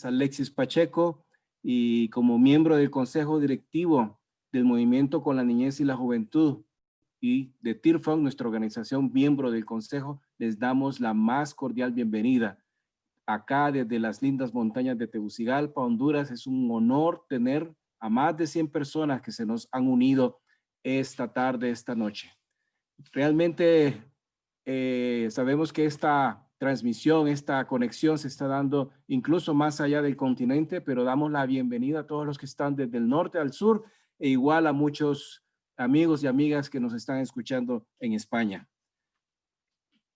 es Alexis Pacheco y como miembro del Consejo Directivo del Movimiento con la Niñez y la Juventud y de TIRFON, nuestra organización miembro del Consejo, les damos la más cordial bienvenida. Acá desde las lindas montañas de Tegucigalpa, Honduras, es un honor tener a más de 100 personas que se nos han unido esta tarde, esta noche. Realmente sabemos que esta transmisión, esta conexión se está dando incluso más allá del continente, pero damos la bienvenida a todos los que están desde el norte al sur e igual a muchos amigos y amigas que nos están escuchando en España.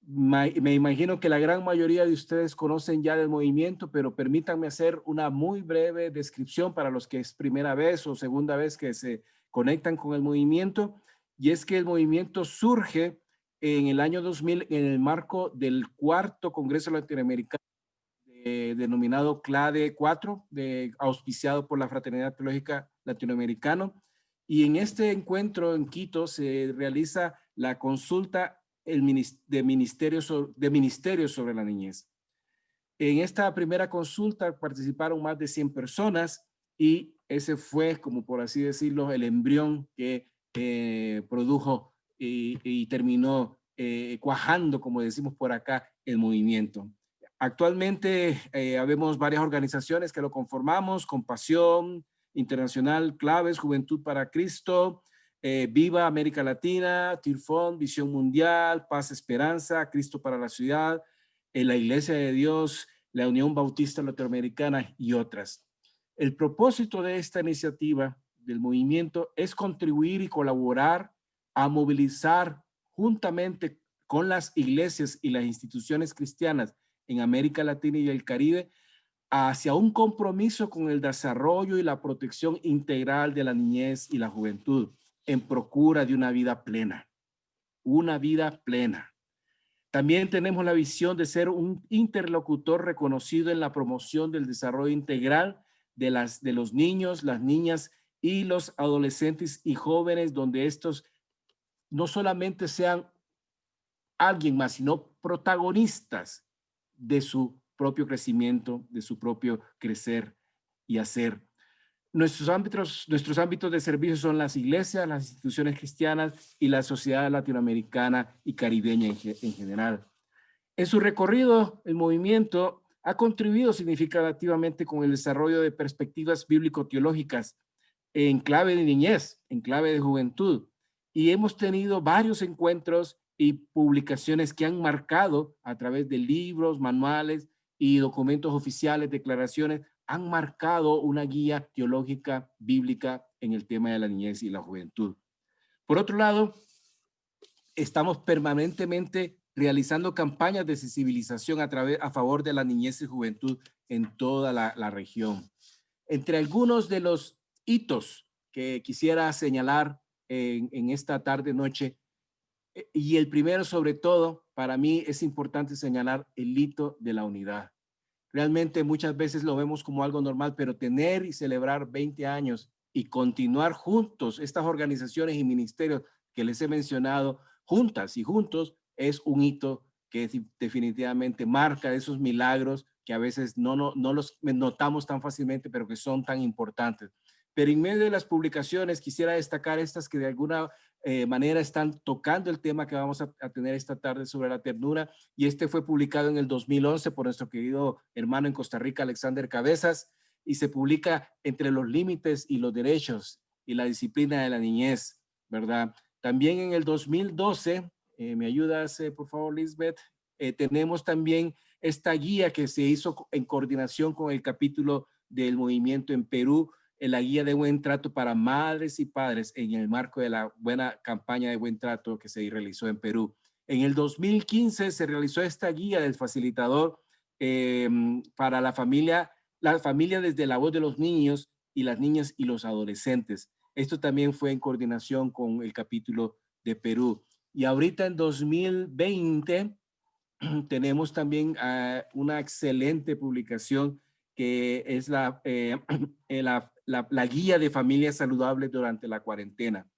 Me imagino que la gran mayoría de ustedes conocen ya del movimiento, pero permítanme hacer una muy breve descripción para los que es primera vez o segunda vez que se conectan con el movimiento. Y es que el movimiento surge en el año 2000 en el marco del cuarto Congreso Latinoamericano denominado CLADE 4, auspiciado por la Fraternidad Teológica Latinoamericana. Y en este encuentro en Quito se realiza la consulta de ministerios sobre la niñez. En esta primera consulta participaron más de 100 personas y ese fue, como por así decirlo, el embrión que produjo y terminó cuajando, como decimos por acá, el movimiento. Actualmente habemos varias organizaciones que lo conformamos: Compasión Internacional, Claves, Juventud para Cristo, Viva América Latina, TIRFON, Visión Mundial, Paz Esperanza, Cristo para la Ciudad, la Iglesia de Dios, la Unión Bautista Latinoamericana y otras. El propósito de esta iniciativa del movimiento es contribuir y colaborar a movilizar juntamente con las iglesias y las instituciones cristianas en América Latina y el Caribe hacia un compromiso con el desarrollo y la protección integral de la niñez y la juventud en procura de una vida plena. Una vida plena. También tenemos la visión de ser un interlocutor reconocido en la promoción del desarrollo integral de los niños, las niñas y los adolescentes y jóvenes, donde estos no solamente sean alguien más, sino protagonistas de su propio crecimiento, de su propio crecer y hacer. Nuestros ámbitos de servicio son las iglesias, las instituciones cristianas y la sociedad latinoamericana y caribeña en general. En su recorrido, el movimiento ha contribuido significativamente con el desarrollo de perspectivas bíblico-teológicas en clave de niñez, en clave de juventud, y hemos tenido varios encuentros y publicaciones que han marcado a través de libros, manuales y documentos oficiales, declaraciones, han marcado una guía teológica bíblica en el tema de la niñez y la juventud. Por otro lado, estamos permanentemente realizando campañas de sensibilización a favor de la niñez y juventud en toda la región. Entre algunos de los hitos que quisiera señalar en esta tarde-noche, y el primero sobre todo, para mí es importante señalar el hito de la unidad. Realmente muchas veces lo vemos como algo normal, pero tener y celebrar 20 años y continuar juntos, estas organizaciones y ministerios que les he mencionado, juntas y juntos, es un hito que definitivamente marca esos milagros que a veces no los notamos tan fácilmente, pero que son tan importantes. Pero en medio de las publicaciones quisiera destacar estas que de alguna manera están tocando el tema que vamos a tener esta tarde sobre la ternura, y este fue publicado en el 2011 por nuestro querido hermano en Costa Rica, Alexander Cabezas, y se publica Entre los límites y los derechos y la disciplina de la niñez, ¿verdad? También en el 2012, ¿me ayudas, por favor, Lisbeth? Tenemos también esta guía que se hizo en coordinación con el capítulo del movimiento en Perú, en la guía de buen trato para madres y padres en el marco de la buena campaña de buen trato que se realizó en Perú. En el 2015 se realizó esta guía del facilitador para la familia desde la voz de los niños y las niñas y los adolescentes. Esto también fue en coordinación con el capítulo de Perú. Y ahorita en 2020 tenemos también una excelente publicación que es la guía de familias saludables durante la cuarentena,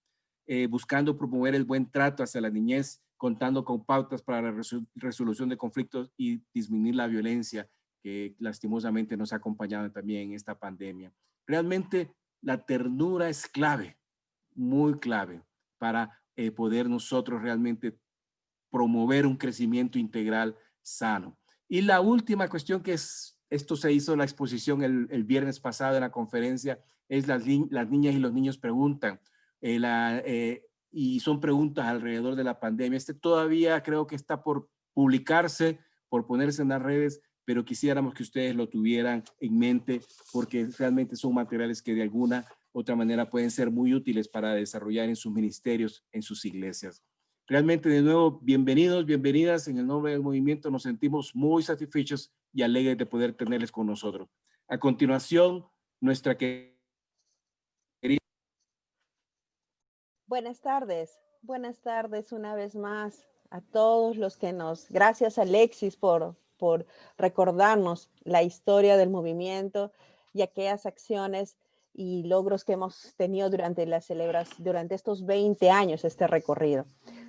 buscando promover el buen trato hacia la niñez, contando con pautas para la resolución de conflictos y disminuir la violencia que lastimosamente nos ha acompañado también en esta pandemia. Realmente la ternura es clave, muy clave, para poder nosotros realmente promover un crecimiento integral sano. Y la última cuestión que es, esto se hizo la exposición el viernes pasado en la conferencia, es las niñas y los niños preguntan, y son preguntas alrededor de la pandemia. Este todavía creo que está por publicarse, por ponerse en las redes, pero quisiéramos que ustedes lo tuvieran en mente porque realmente son materiales que de alguna otra manera pueden ser muy útiles para desarrollar en sus ministerios, en sus iglesias. Realmente, de nuevo, bienvenidos, bienvenidas. En el nombre del movimiento nos sentimos muy satisfechos y alegres de poder tenerles con nosotros. A continuación, nuestra querida... Buenas tardes una vez más a todos los que gracias Alexis por recordarnos la historia del movimiento y aquellas acciones y logros que hemos tenido durante durante estos 20 años, este recorrido.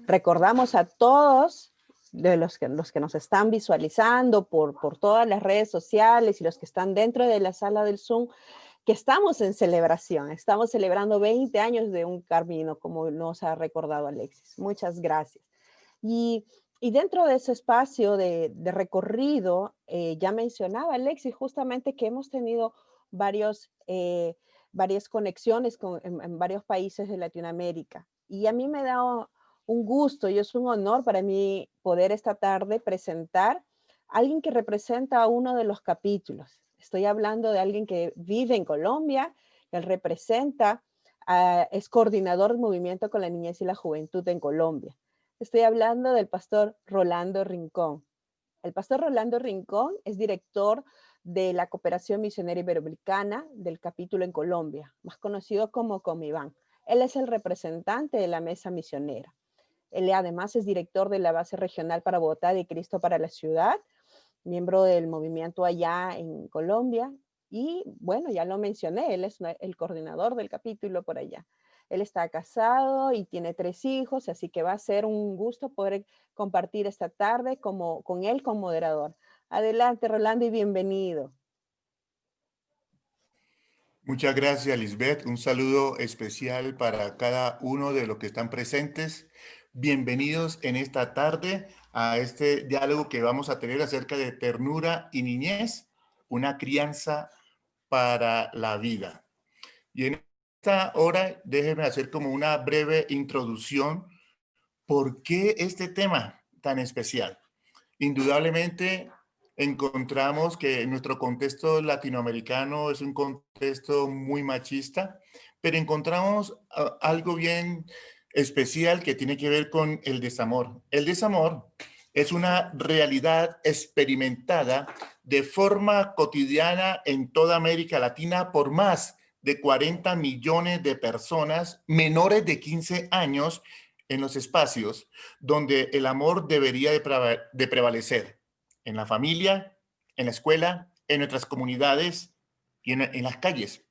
Recordamos a todos de los que nos están visualizando por todas las redes sociales y los que están dentro de la sala del Zoom, que estamos en celebración, estamos celebrando 20 años de un camino, como nos ha recordado Alexis. Muchas gracias. Y dentro de ese espacio de recorrido, ya mencionaba Alexis justamente que hemos tenido varias conexiones en varios países de Latinoamérica. Y a mí me da un gusto y es un honor para mí poder esta tarde presentar a alguien que representa a uno de los capítulos. Estoy hablando de alguien que vive en Colombia, él representa, es coordinador del movimiento con la niñez y la juventud en Colombia. Estoy hablando del pastor Rolando Rincón. El pastor Rolando Rincón es director de la Cooperación Misionera Iberoamericana del capítulo en Colombia, más conocido como Comibán. Él es el representante de la mesa misionera. Él además es director de la base regional para Bogotá de Cristo para la Ciudad, miembro del movimiento allá en Colombia. Y bueno, ya lo mencioné, él es el coordinador del capítulo por allá. Él está casado y tiene 3 hijos, así que va a ser un gusto poder compartir esta tarde con él como moderador. Adelante, Rolando, y bienvenido. Muchas gracias, Lisbeth. Un saludo especial para cada uno de los que están presentes. Bienvenidos en esta tarde a este diálogo que vamos a tener acerca de ternura y niñez, una crianza para la vida. Y en esta hora, déjenme hacer como una breve introducción. ¿Por qué este tema tan especial? Indudablemente encontramos que nuestro contexto latinoamericano es un contexto muy machista, pero encontramos algo bien especial que tiene que ver con el desamor. El desamor es una realidad experimentada de forma cotidiana en toda América Latina por más de 40 millones de personas menores de 15 años en los espacios donde el amor debería de prevalecer, en la familia, en la escuela, en nuestras comunidades y en las calles.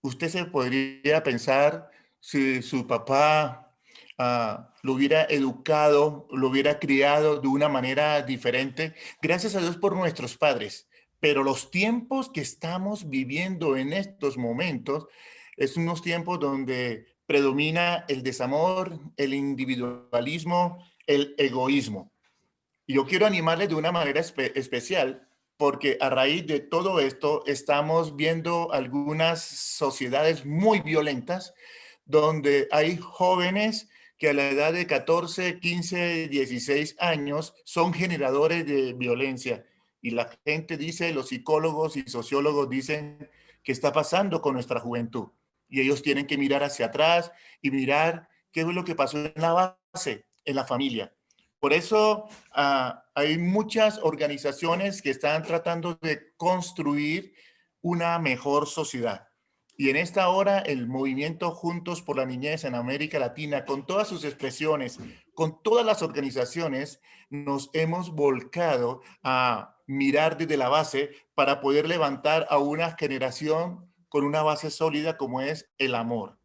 Usted se podría pensar si su papá lo hubiera educado, lo hubiera criado de una manera diferente. Gracias a Dios por nuestros padres, pero los tiempos que estamos viviendo en estos momentos es unos tiempos donde predomina el desamor, el individualismo, el egoísmo. Y yo quiero animarles de una manera especial porque a raíz de todo esto estamos viendo algunas sociedades muy violentas donde hay jóvenes que a la edad de 14, 15, 16 años son generadores de violencia. Y la gente dice, los psicólogos y sociólogos dicen, ¿qué está pasando con nuestra juventud? Y ellos tienen que mirar hacia atrás y mirar qué es lo que pasó en la base, en la familia. Por eso hay muchas organizaciones que están tratando de construir una mejor sociedad. Y en esta hora el movimiento Juntos por la Niñez en América Latina, con todas sus expresiones, con todas las organizaciones, nos hemos volcado a mirar desde la base para poder levantar a una generación con una base sólida como es el amor.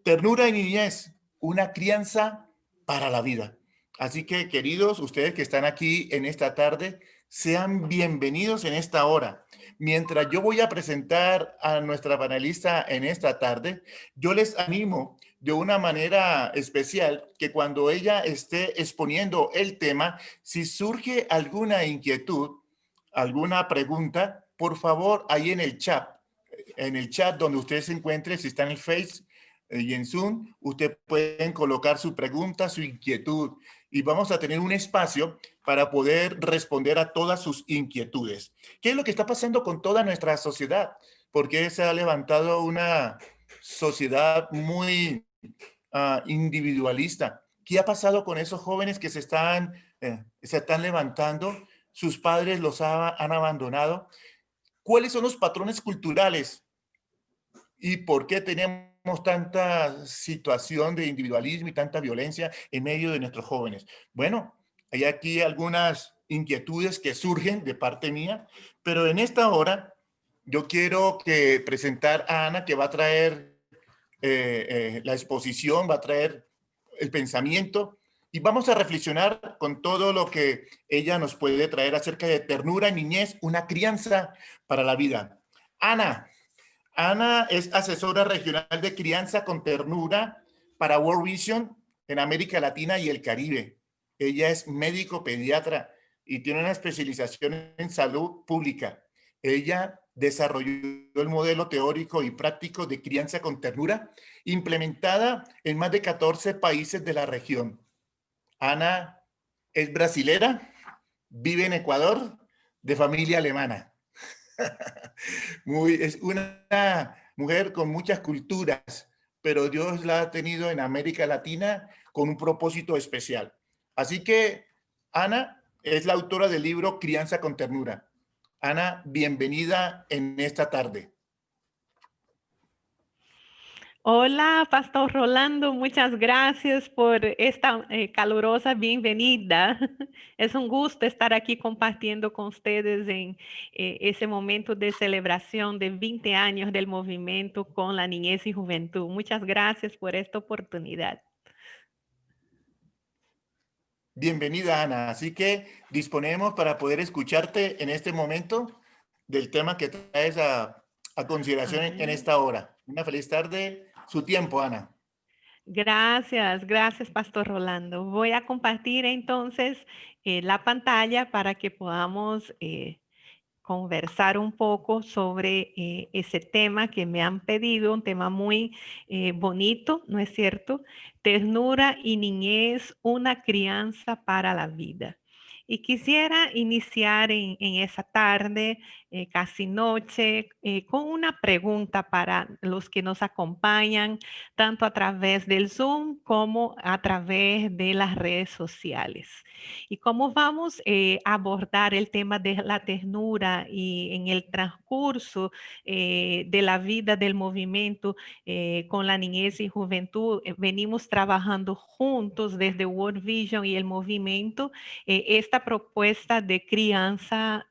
Ternura y niñez, una crianza para la vida. Así que, queridos, ustedes que están aquí en esta tarde, Sean bienvenidos en esta hora. Mientras yo voy a presentar a nuestra panelista en esta tarde, yo les animo de una manera especial que cuando ella esté exponiendo el tema, si surge alguna inquietud, alguna pregunta, por favor, ahí en el chat donde usted se encuentre, si está en el Face y en Zoom, usted pueden colocar su pregunta, su inquietud, y vamos a tener un espacio para poder responder a todas sus inquietudes. ¿Qué es lo que está pasando con toda nuestra sociedad? Porque se ha levantado una sociedad muy individualista. ¿Qué ha pasado con esos jóvenes que se están levantando? Sus padres han abandonado. ¿Cuáles son los patrones culturales y por qué tenemos tanta situación de individualismo y tanta violencia en medio de nuestros jóvenes? Bueno, hay aquí algunas inquietudes que surgen de parte mía, pero en esta hora yo quiero presentar a Ana, que va a traer la exposición, va a traer el pensamiento y vamos a reflexionar con todo lo que ella nos puede traer acerca de ternura, niñez, una crianza para la vida. Ana es asesora regional de crianza con ternura para World Vision en América Latina y el Caribe. Ella es médico pediatra y tiene una especialización en salud pública. Ella desarrolló el modelo teórico y práctico de crianza con ternura, implementada en más de 14 países de la región. Ana es brasilera, vive en Ecuador, de familia alemana. Es una mujer con muchas culturas, pero Dios la ha tenido en América Latina con un propósito especial. Así que Ana es la autora del libro Crianza con Ternura. Ana, bienvenida en esta tarde. Hola, Pastor Rolando, muchas gracias por esta calurosa bienvenida. Es un gusto estar aquí compartiendo con ustedes en ese momento de celebración de 20 años del movimiento con la niñez y juventud. Muchas gracias por esta oportunidad. Bienvenida, Ana. Así que disponemos para poder escucharte en este momento del tema que traes a consideración en esta hora. Una feliz tarde. Su tiempo, Ana. Gracias, gracias, Pastor Rolando. Voy a compartir entonces la pantalla para que podamos conversar un poco sobre ese tema que me han pedido, un tema muy bonito, ¿no es cierto? Ternura y niñez, una crianza para la vida. Y quisiera iniciar en esa tarde, casi noche, con una pregunta para los que nos acompañan, tanto a través del Zoom como a través de las redes sociales. Y cómo vamos a abordar el tema de la ternura y en el transcurso de la vida del movimiento con la niñez y juventud, venimos trabajando juntos desde World Vision y el movimiento esta propuesta de crianza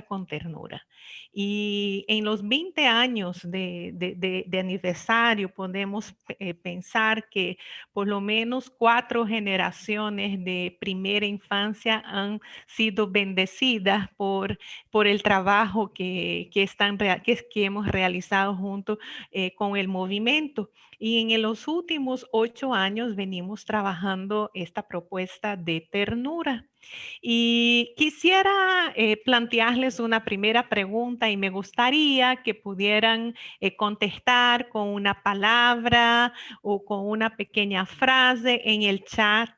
con ternura. Y en los 20 años de aniversario podemos pensar que por lo menos 4 generaciones de primera infancia han sido bendecidas por el trabajo que hemos realizado junto con el movimiento. Y en los últimos 8 años venimos trabajando esta propuesta de ternura. Y quisiera plantearles una primera pregunta y me gustaría que pudieran contestar con una palabra o con una pequeña frase en el chat.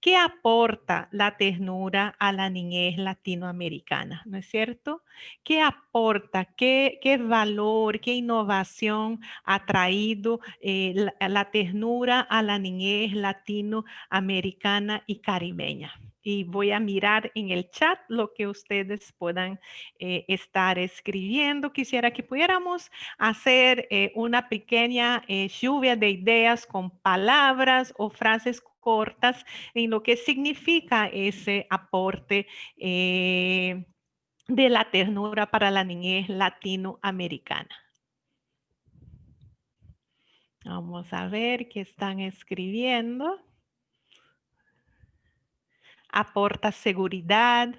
¿Qué aporta la ternura a la niñez latinoamericana? ¿No es cierto? ¿Qué aporta? ¿Qué valor, qué innovación ha traído la ternura a la niñez latinoamericana y caribeña? Y voy a mirar en el chat lo que ustedes puedan estar escribiendo. Quisiera que pudiéramos hacer una pequeña lluvia de ideas con palabras o frases cortas en lo que significa ese aporte de la ternura para la niñez latinoamericana. Vamos a ver qué están escribiendo. Aporta seguridad,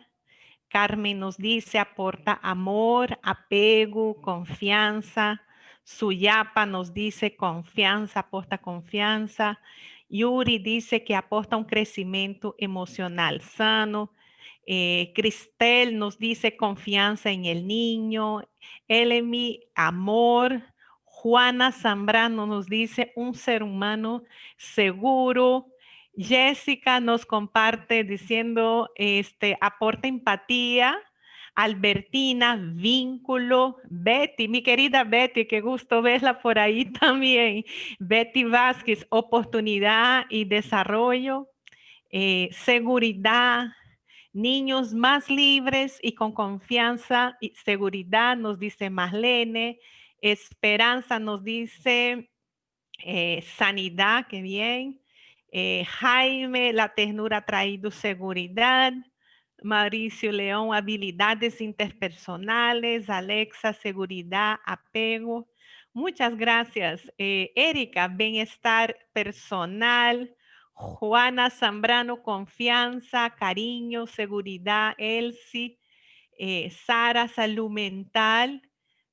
Carmen nos dice, aporta amor, apego, confianza. Suyapa nos dice confianza, aporta confianza. Yuri dice que aporta un crecimiento emocional sano. Cristel nos dice confianza en el niño. Elemi, amor. Juana Zambrano nos dice un ser humano seguro. Jessica nos comparte diciendo, aporta empatía. Albertina, vínculo. Betty, mi querida Betty, qué gusto verla por ahí también. Betty Vázquez, oportunidad y desarrollo. Seguridad, niños más libres y con confianza y seguridad, nos dice Marlene. Esperanza nos dice sanidad, qué bien. Jaime, la ternura ha traído seguridad. Mauricio León, habilidades interpersonales. Alexa, seguridad, apego. Muchas gracias. Erika, bienestar personal. Juana Zambrano, confianza, cariño, seguridad. Elsie, Sara, salud mental.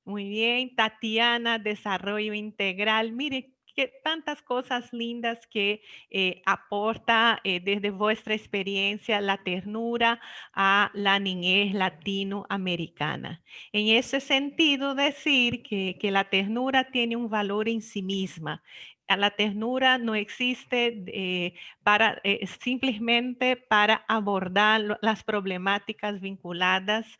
Muy bien. Tatiana, desarrollo integral. Mire, que tantas cosas lindas que aporta desde vuestra experiencia la ternura a la niñez latinoamericana. En ese sentido, decir que la ternura tiene un valor en sí misma. La ternura no existe simplemente para abordar las problemáticas vinculadas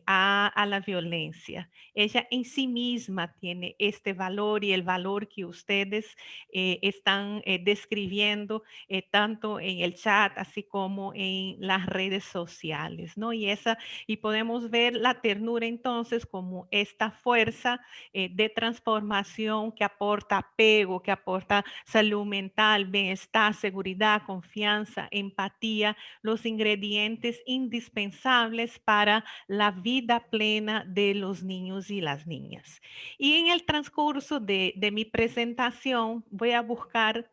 a la violencia. Ella en sí misma tiene este valor y el valor que ustedes están describiendo tanto en el chat así como en las redes sociales, ¿no? Y podemos ver la ternura entonces como esta fuerza de transformación que aporta apego, que aporta salud mental, bienestar, seguridad, confianza, empatía, los ingredientes indispensables para la vida plena de los niños y las niñas. Y en el transcurso de mi presentación voy a buscar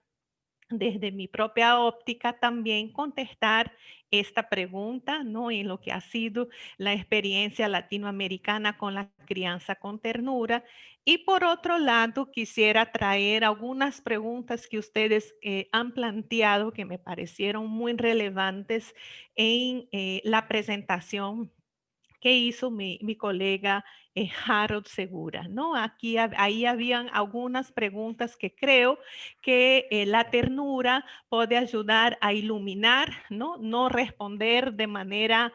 desde mi propia óptica también contestar esta pregunta, ¿no? En lo que ha sido la experiencia latinoamericana con la crianza con ternura. Y por otro lado, quisiera traer algunas preguntas que ustedes han planteado que me parecieron muy relevantes en la presentación que hizo mi colega Harold Segura, ¿no? Ahí habían algunas preguntas que creo que la ternura puede ayudar a iluminar, ¿no? No responder de manera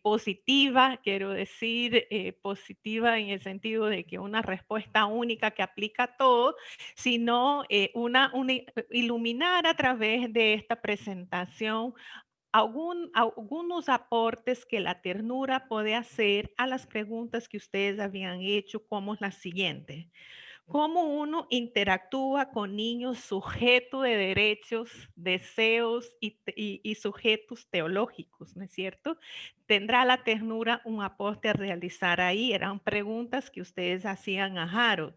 positiva, quiero decir positiva en el sentido de que una respuesta única que aplica a todo, sino iluminar a través de esta presentación algunos aportes que la ternura puede hacer a las preguntas que ustedes habían hecho, como la siguiente. ¿Cómo uno interactúa con niños sujetos de derechos, deseos y sujetos teológicos, ¿no es cierto? ¿Tendrá la ternura un aporte a realizar ahí? Eran preguntas que ustedes hacían a Harold.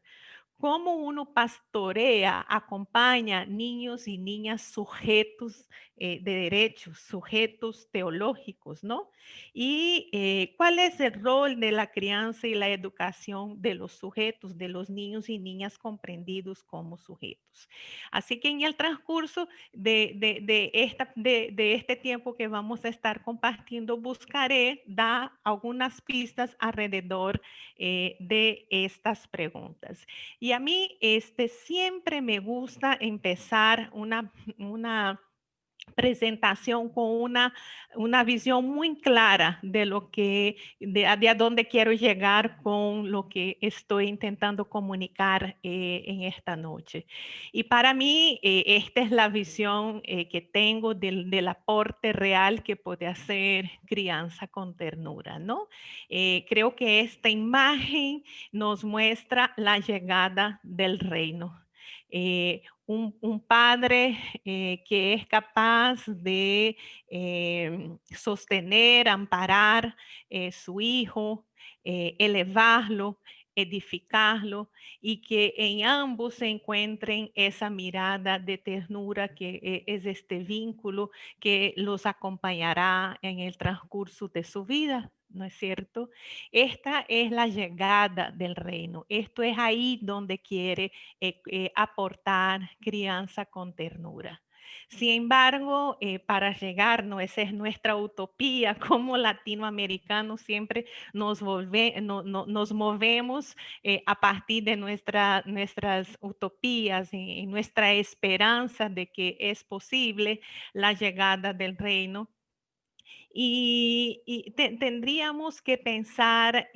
¿Cómo uno pastorea, acompaña niños y niñas sujetos de derechos, sujetos teológicos, ¿no? Y cuál es el rol de la crianza y la educación de los sujetos, de los niños y niñas comprendidos como sujetos. Así que en el transcurso de este tiempo que vamos a estar compartiendo, buscaré dar algunas pistas alrededor de estas preguntas. Y a mí siempre me gusta empezar una presentación con una visión muy clara de lo que, de a dónde quiero llegar con lo que estoy intentando comunicar en esta noche. Y para mí, esta es la visión que tengo del aporte real que puede hacer crianza con ternura, ¿no? Creo que esta imagen nos muestra la llegada del reino. Un padre que es capaz de sostener, amparar su hijo, elevarlo, edificarlo y que en ambos se encuentren esa mirada de ternura que es este vínculo que los acompañará en el transcurso de su vida, ¿no es cierto? Esta es la llegada del reino. Esto es ahí donde quiere aportar crianza con ternura. Sin embargo, para llegar, ¿no? Esa es nuestra utopía como latinoamericanos, siempre nos movemos a partir de nuestras utopías y nuestra esperanza de que es posible la llegada del reino. Y tendríamos que pensar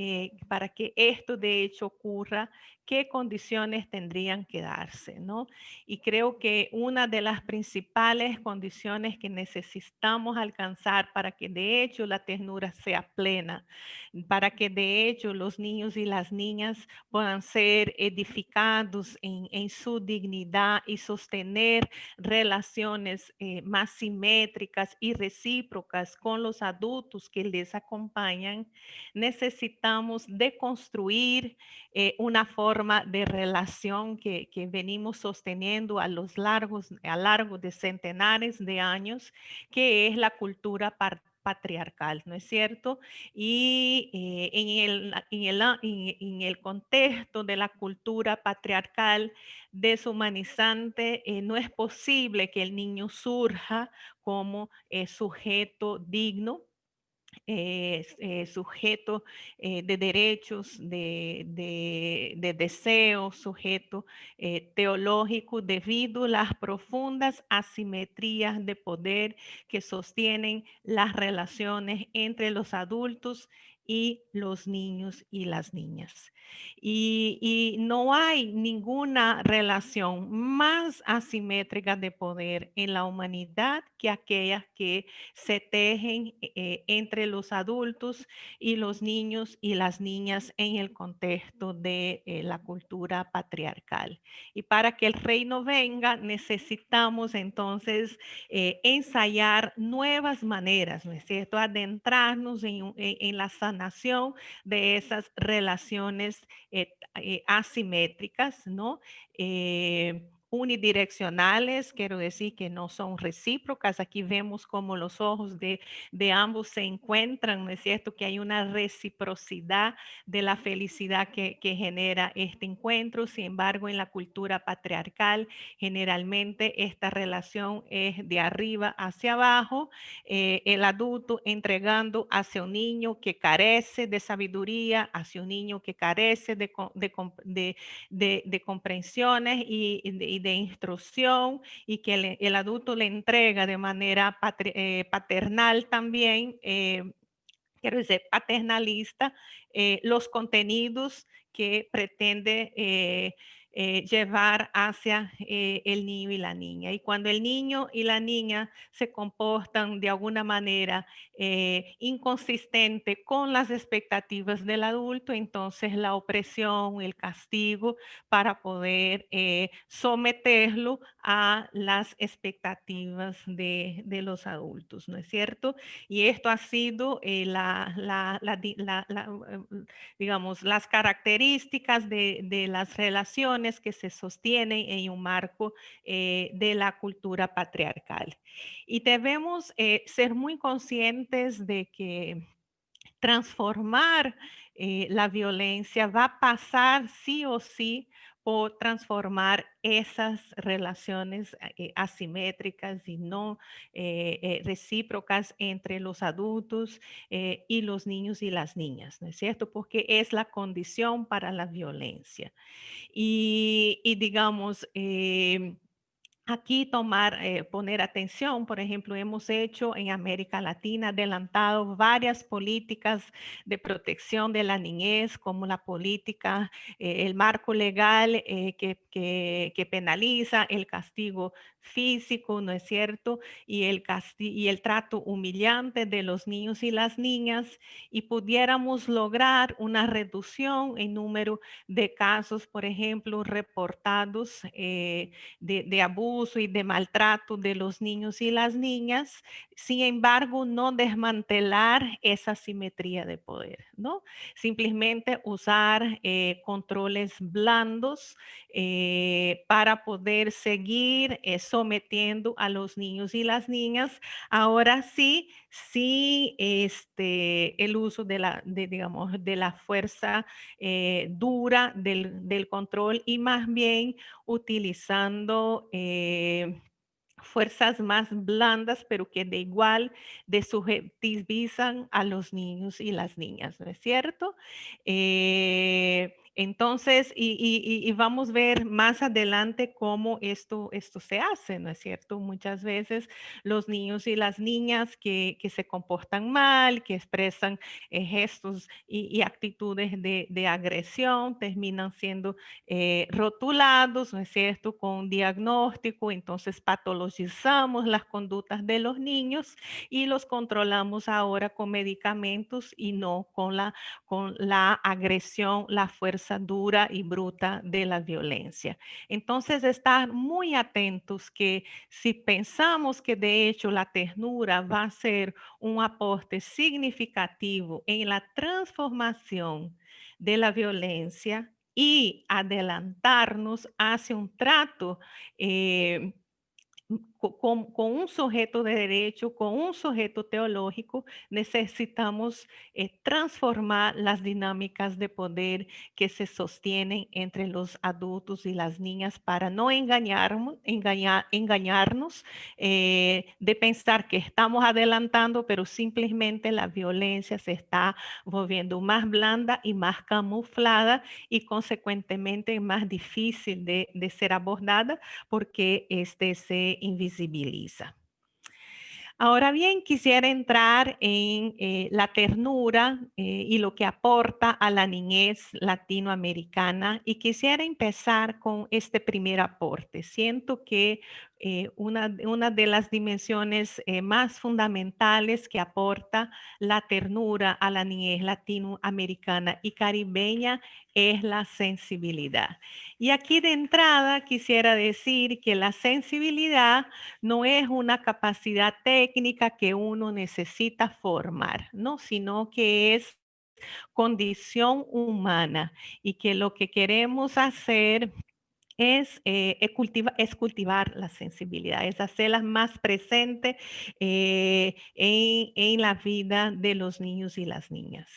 para que esto de hecho ocurra, qué condiciones tendrían que darse, ¿no? Y creo que una de las principales condiciones que necesitamos alcanzar para que de hecho la ternura sea plena, para que de hecho los niños y las niñas puedan ser edificados en su dignidad y sostener relaciones más simétricas y recíprocas con los adultos que les acompañan, necesitamos deconstruir una forma de relación que venimos sosteniendo a lo largo de centenares de años, que es la cultura patriarcal, ¿no es cierto? Y en el contexto de la cultura patriarcal deshumanizante, no es posible que el niño surja como sujeto digno, sujeto de derechos, de deseos, sujeto teológico, debido a las profundas asimetrías de poder que sostienen las relaciones entre los adultos y los niños y las niñas. Y no hay ninguna relación más asimétrica de poder en la humanidad que aquellas que se tejen entre los adultos y los niños y las niñas en el contexto de la cultura patriarcal. Y para que el reino venga, necesitamos entonces ensayar nuevas maneras, ¿no es cierto? Adentrarnos en la sanación de esas relaciones asimétricas, ¿no? Unidireccionales, quiero decir que no son recíprocas. Aquí vemos como los ojos de ambos se encuentran, ¿no es cierto? Que hay una reciprocidad de la felicidad que genera este encuentro. Sin embargo, en la cultura patriarcal, generalmente esta relación es de arriba hacia abajo, el adulto entregando hacia un niño que carece de sabiduría, hacia un niño que carece de comprensiones y de instrucción, y que el adulto le entrega de manera paternal también, quiero decir, paternalista, los contenidos que pretende llevar hacia el niño y la niña. Y cuando el niño y la niña se comportan de alguna manera inconsistente con las expectativas del adulto, entonces la opresión, el castigo para poder someterlo a las expectativas de los adultos, ¿no es cierto? Y esto ha sido digamos, las características de las relaciones que se sostienen en un marco de la cultura patriarcal. Y debemos ser muy conscientes de que transformar la violencia va a pasar sí o sí por transformar esas relaciones asimétricas y no recíprocas entre los adultos y los niños y las niñas, ¿no es cierto? Porque es la condición para la violencia. Y digamos, aquí poner atención, por ejemplo, hemos hecho en América Latina, adelantado varias políticas de protección de la niñez, como la política, el marco legal que penaliza el castigo físico, ¿no es cierto? Y el trato humillante de los niños y las niñas, y pudiéramos lograr una reducción en número de casos, por ejemplo, reportados de abuso abuso y de maltrato de los niños y las niñas, sin embargo, no desmantelar esa simetría de poder, ¿no? Simplemente usar controles blandos para poder seguir sometiendo a los niños y las niñas. Ahora sí, sí, el uso digamos, de la fuerza dura del control y más bien utilizando fuerzas más blandas, pero que de igual desubjetivizan a los niños y las niñas, ¿no es cierto? Entonces, y vamos a ver más adelante cómo esto se hace, ¿no es cierto? Muchas veces los niños y las niñas que se comportan mal, que expresan gestos y actitudes de agresión, terminan siendo rotulados, ¿no es cierto?, con diagnóstico. Entonces patologizamos las conductas de los niños y los controlamos ahora con medicamentos y no con la agresión, la fuerza dura y bruta de la violencia. Entonces, estar muy atentos que si pensamos que de hecho la ternura va a ser un aporte significativo en la transformación de la violencia y adelantarnos hacia un trato con un sujeto de derecho, con un sujeto teológico, necesitamos transformar las dinámicas de poder que se sostienen entre los adultos y las niñas para no engañarnos de pensar que estamos adelantando, pero simplemente la violencia se está volviendo más blanda y más camuflada y consecuentemente más difícil de ser abordada porque se invisibiliza. Ahora bien, quisiera entrar en la ternura y lo que aporta a la niñez latinoamericana y quisiera empezar con este primer aporte. Siento que una de las dimensiones más fundamentales que aporta la ternura a la niñez latinoamericana y caribeña es la sensibilidad. Y aquí de entrada quisiera decir que la sensibilidad no es una capacidad técnica que uno necesita formar, ¿no? Sino que es condición humana y que lo que queremos hacer es cultivar la sensibilidad, es hacerla más presente en la vida de los niños y las niñas.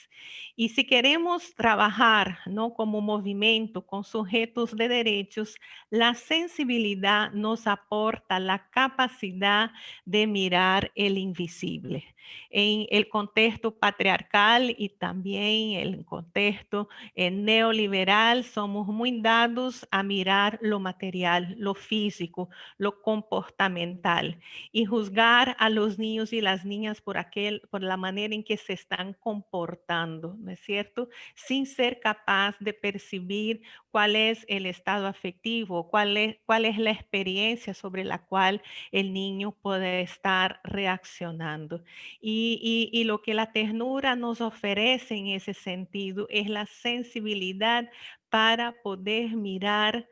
Y si queremos trabajar, ¿no?, como movimiento con sujetos de derechos, la sensibilidad nos aporta la capacidad de mirar el invisible. En el contexto patriarcal y también en el contexto neoliberal somos muy dados a mirar lo material, lo físico, lo comportamental y juzgar a los niños y las niñas por la manera en que se están comportando, ¿no es cierto? Sin ser capaz de percibir cuál es el estado afectivo, cuál es la experiencia sobre la cual el niño puede estar reaccionando. Y lo que la ternura nos ofrece en ese sentido es la sensibilidad para poder mirar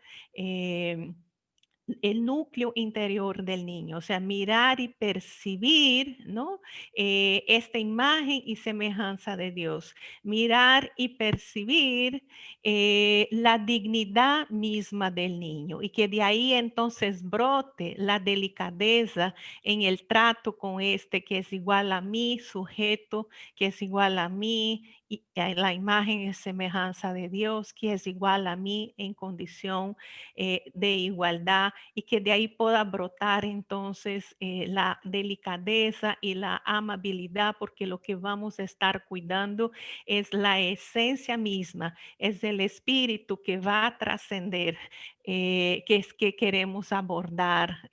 el núcleo interior del niño, o sea, mirar y percibir, ¿no?, esta imagen y semejanza de Dios, mirar y percibir la dignidad misma del niño y que de ahí entonces brote la delicadeza en el trato con que es igual a mí, sujeto, que es igual a mí, y la imagen y semejanza de Dios, que es igual a mí en condición de igualdad y que de ahí pueda brotar entonces la delicadeza y la amabilidad, porque lo que vamos a estar cuidando es la esencia misma, es el espíritu que va a trascender, que es que queremos abordar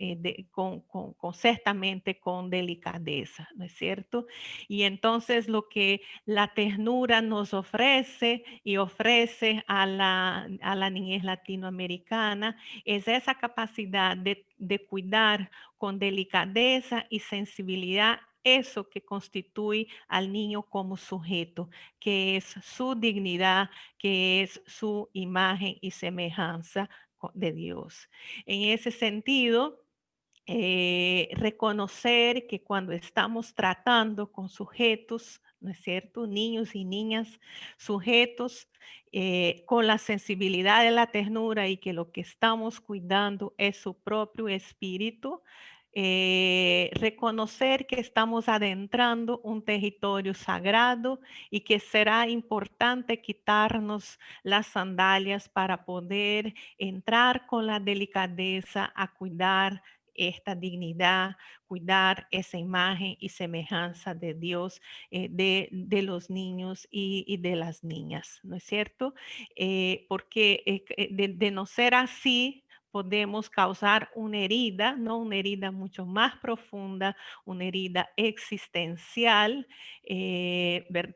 ciertamente con delicadeza, ¿no es cierto? Y entonces lo que la ternura nos ofrece y ofrece a la niñez latinoamericana es esa capacidad de cuidar con delicadeza y sensibilidad eso que constituye al niño como sujeto, que es su dignidad, que es su imagen y semejanza de Dios. En ese sentido, reconocer que cuando estamos tratando con sujetos, ¿no es cierto? Niños y niñas sujetos con la sensibilidad de la ternura y que lo que estamos cuidando es su propio espíritu, reconocer que estamos adentrando un territorio sagrado y que será importante quitarnos las sandalias para poder entrar con la delicadeza a cuidar esta dignidad, cuidar esa imagen y semejanza de Dios, de los niños y de las niñas, ¿no es cierto? Porque de no ser así, podemos causar una herida, ¿no? Una herida mucho más profunda, una herida existencial, ver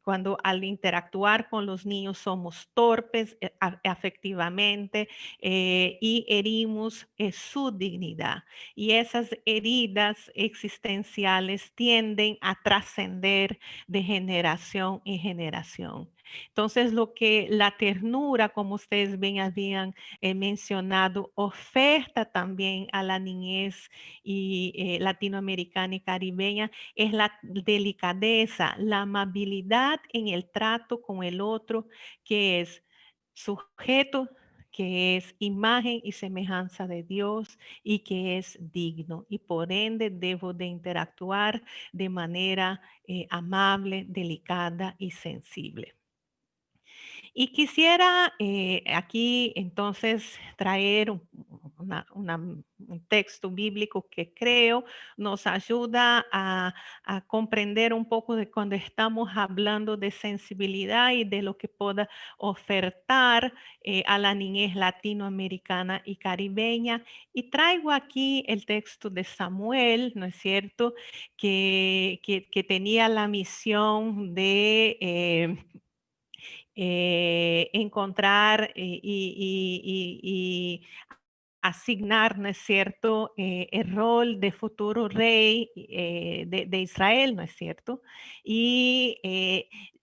cuando al interactuar con los niños somos torpes afectivamente y herimos su dignidad. Y esas heridas existenciales tienden a trascender de generación en generación. Entonces, lo que la ternura, como ustedes bien habían mencionado, oferta también a la niñez y latinoamericana y caribeña es la delicadeza, la amabilidad en el trato con el otro, que es sujeto, que es imagen y semejanza de Dios y que es digno. Y por ende debo de interactuar de manera amable, delicada y sensible. Y quisiera aquí entonces traer un texto bíblico que creo nos ayuda a comprender un poco de cuando estamos hablando de sensibilidad y de lo que pueda ofertar a la niñez latinoamericana y caribeña. Y traigo aquí el texto de Samuel, ¿no es cierto? Que tenía la misión de encontrar y asignar, ¿no es cierto?, el rol de futuro rey de Israel, ¿no es cierto? Y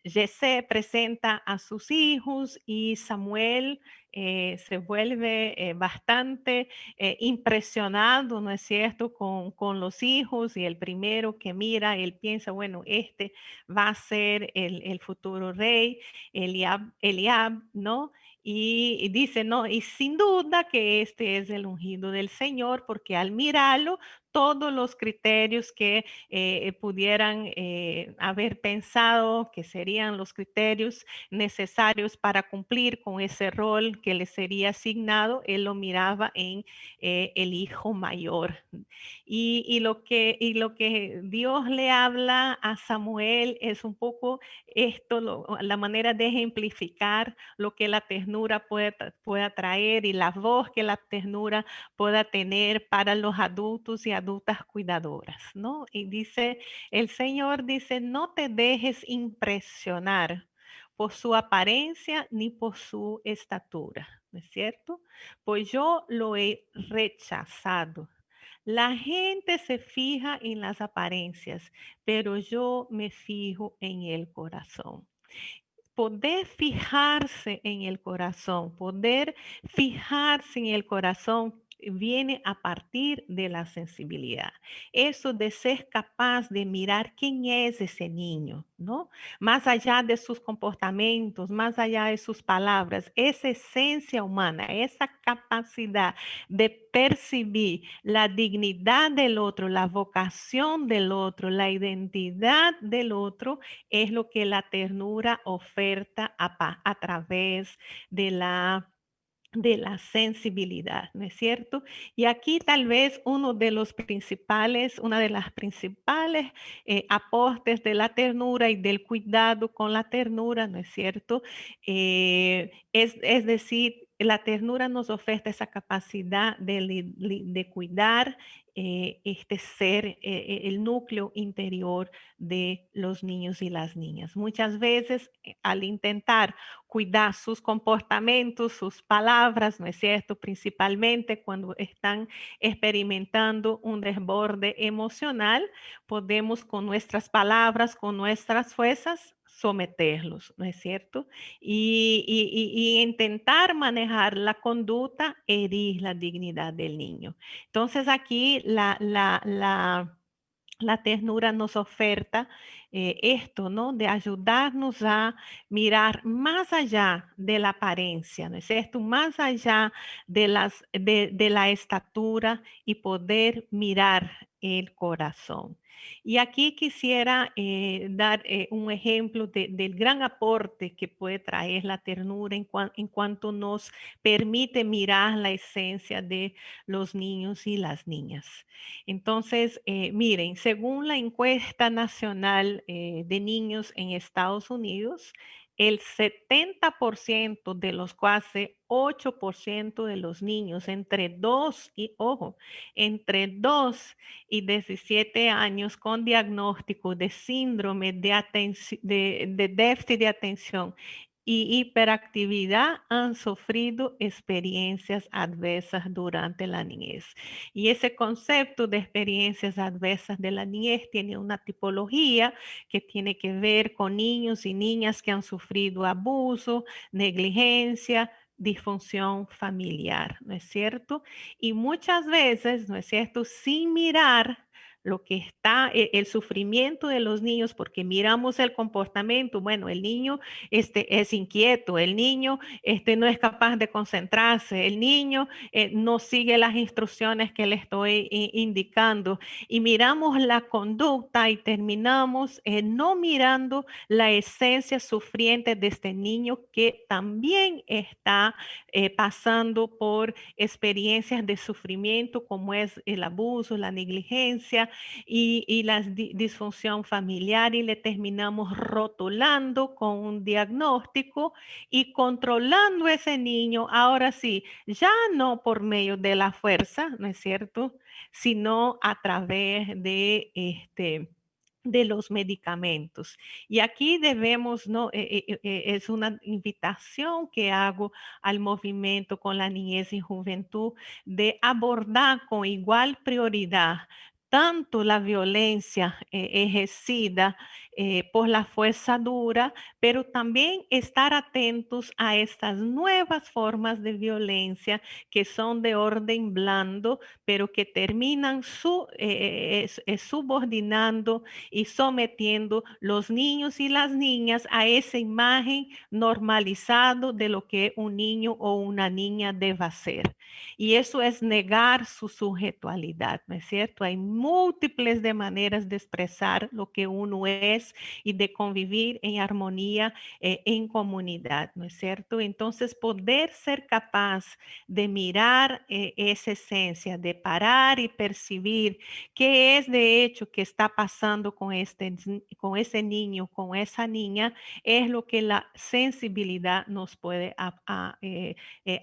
Jesse presenta a sus hijos y Samuel se vuelve bastante impresionado, ¿no es cierto?, con los hijos y el primero que mira, él piensa, bueno, este va a ser el futuro rey, Eliab, ¿no? Y dice, no, y sin duda que este es el ungido del Señor, porque al mirarlo, todos los criterios que pudieran haber pensado que serían los criterios necesarios para cumplir con ese rol que le sería asignado, él lo miraba en el hijo mayor. Y lo que Dios le habla a Samuel es un poco esto, la manera de ejemplificar lo que la ternura pueda traer y la voz que la ternura pueda tener para los adultos y adultas cuidadoras, ¿no? Y dice, el Señor dice, no te dejes impresionar por su apariencia ni por su estatura, ¿no es cierto? Pues yo lo he rechazado. La gente se fija en las apariencias, pero yo me fijo en el corazón. Poder fijarse en el corazón, poder fijarse en el corazón viene a partir de la sensibilidad. Eso de ser capaz de mirar quién es ese niño, ¿no? Más allá de sus comportamientos, más allá de sus palabras, esa esencia humana, esa capacidad de percibir la dignidad del otro, la vocación del otro, la identidad del otro, es lo que la ternura oferta a través de la sensibilidad, ¿no es cierto? Y aquí tal vez una de las principales aportes de la ternura y del cuidado con la ternura, ¿no es cierto? Es decir, la ternura nos oferta esa capacidad de cuidar este ser, el núcleo interior de los niños y las niñas. Muchas veces al intentar cuidar sus comportamientos, sus palabras, ¿no es cierto? Principalmente cuando están experimentando un desborde emocional, podemos con nuestras palabras, con nuestras fuerzas, someterlos, ¿no es cierto? Y intentar manejar la conducta, herir la dignidad del niño. Entonces aquí la ternura nos oferta esto, ¿no? De ayudarnos a mirar más allá de la apariencia, ¿no es cierto? Más allá de la estatura y poder mirar el corazón. Y aquí quisiera dar un ejemplo del gran aporte que puede traer la ternura en cuanto nos permite mirar la esencia de los niños y las niñas. Entonces, miren, según la encuesta nacional de niños en Estados Unidos, el 70% de los casi 8% de los niños entre 2 y, ojo, entre 2 y 17 años con diagnóstico de síndrome de déficit de atención y hiperactividad han sufrido experiencias adversas durante la niñez. Y ese concepto de experiencias adversas de la niñez tiene una tipología que tiene que ver con niños y niñas que han sufrido abuso, negligencia, disfunción familiar, ¿no es cierto? Y muchas veces, ¿no es cierto?, sin mirar lo que está, el sufrimiento de los niños, porque miramos el comportamiento, bueno, el niño es inquieto, el niño no es capaz de concentrarse, el niño no sigue las instrucciones que le estoy indicando y miramos la conducta y terminamos no mirando la esencia sufriente de este niño que también está pasando por experiencias de sufrimiento como es el abuso, la negligencia y la disfunción familiar y le terminamos rotulando con un diagnóstico y controlando ese niño, ahora sí, ya no por medio de la fuerza, ¿no es cierto?, sino a través de los medicamentos. Y aquí debemos, ¿no? Es una invitación que hago al movimiento con la niñez y juventud de abordar con igual prioridad tanto la violencia ejercida por la fuerza dura, pero también estar atentos a estas nuevas formas de violencia que son de orden blando, pero que terminan subordinando y sometiendo los niños y las niñas a esa imagen normalizado de lo que un niño o una niña debe ser. Y eso es negar su sujetualidad, ¿no es cierto? Hay múltiples de maneras de expresar lo que uno es y de convivir en armonía en comunidad, ¿no es cierto? Entonces, poder ser capaz de mirar esa esencia, de parar y percibir qué es de hecho que está pasando con ese niño, con esa niña, es lo que la sensibilidad nos puede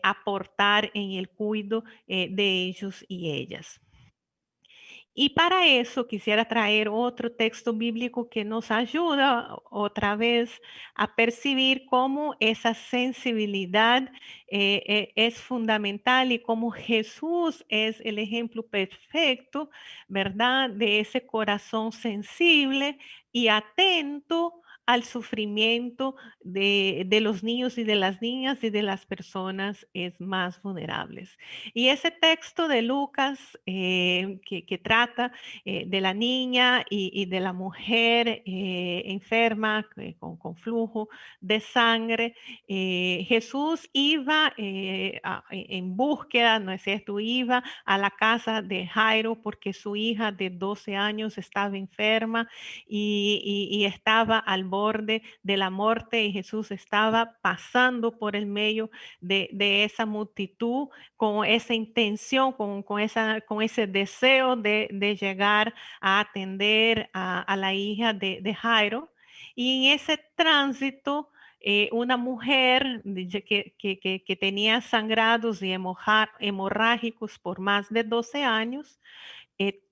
aportar en el cuidado de ellos y ellas. Y para eso quisiera traer otro texto bíblico que nos ayuda otra vez a percibir cómo esa sensibilidad es fundamental y cómo Jesús es el ejemplo perfecto, ¿verdad? De ese corazón sensible y atento al sufrimiento de los niños y de las niñas y de las personas es más vulnerables. Y ese texto de Lucas que trata de la niña y de la mujer enferma con flujo de sangre, Jesús iba en búsqueda, ¿no es cierto? Iba a la casa de Jairo porque su hija de 12 años estaba enferma y estaba al borde de la muerte y Jesús estaba pasando por el medio de esa multitud con esa intención, con ese deseo de llegar a atender a la hija de Jairo. Y en ese tránsito, una mujer que tenía sangrados y hemorrágicos por más de 12 años,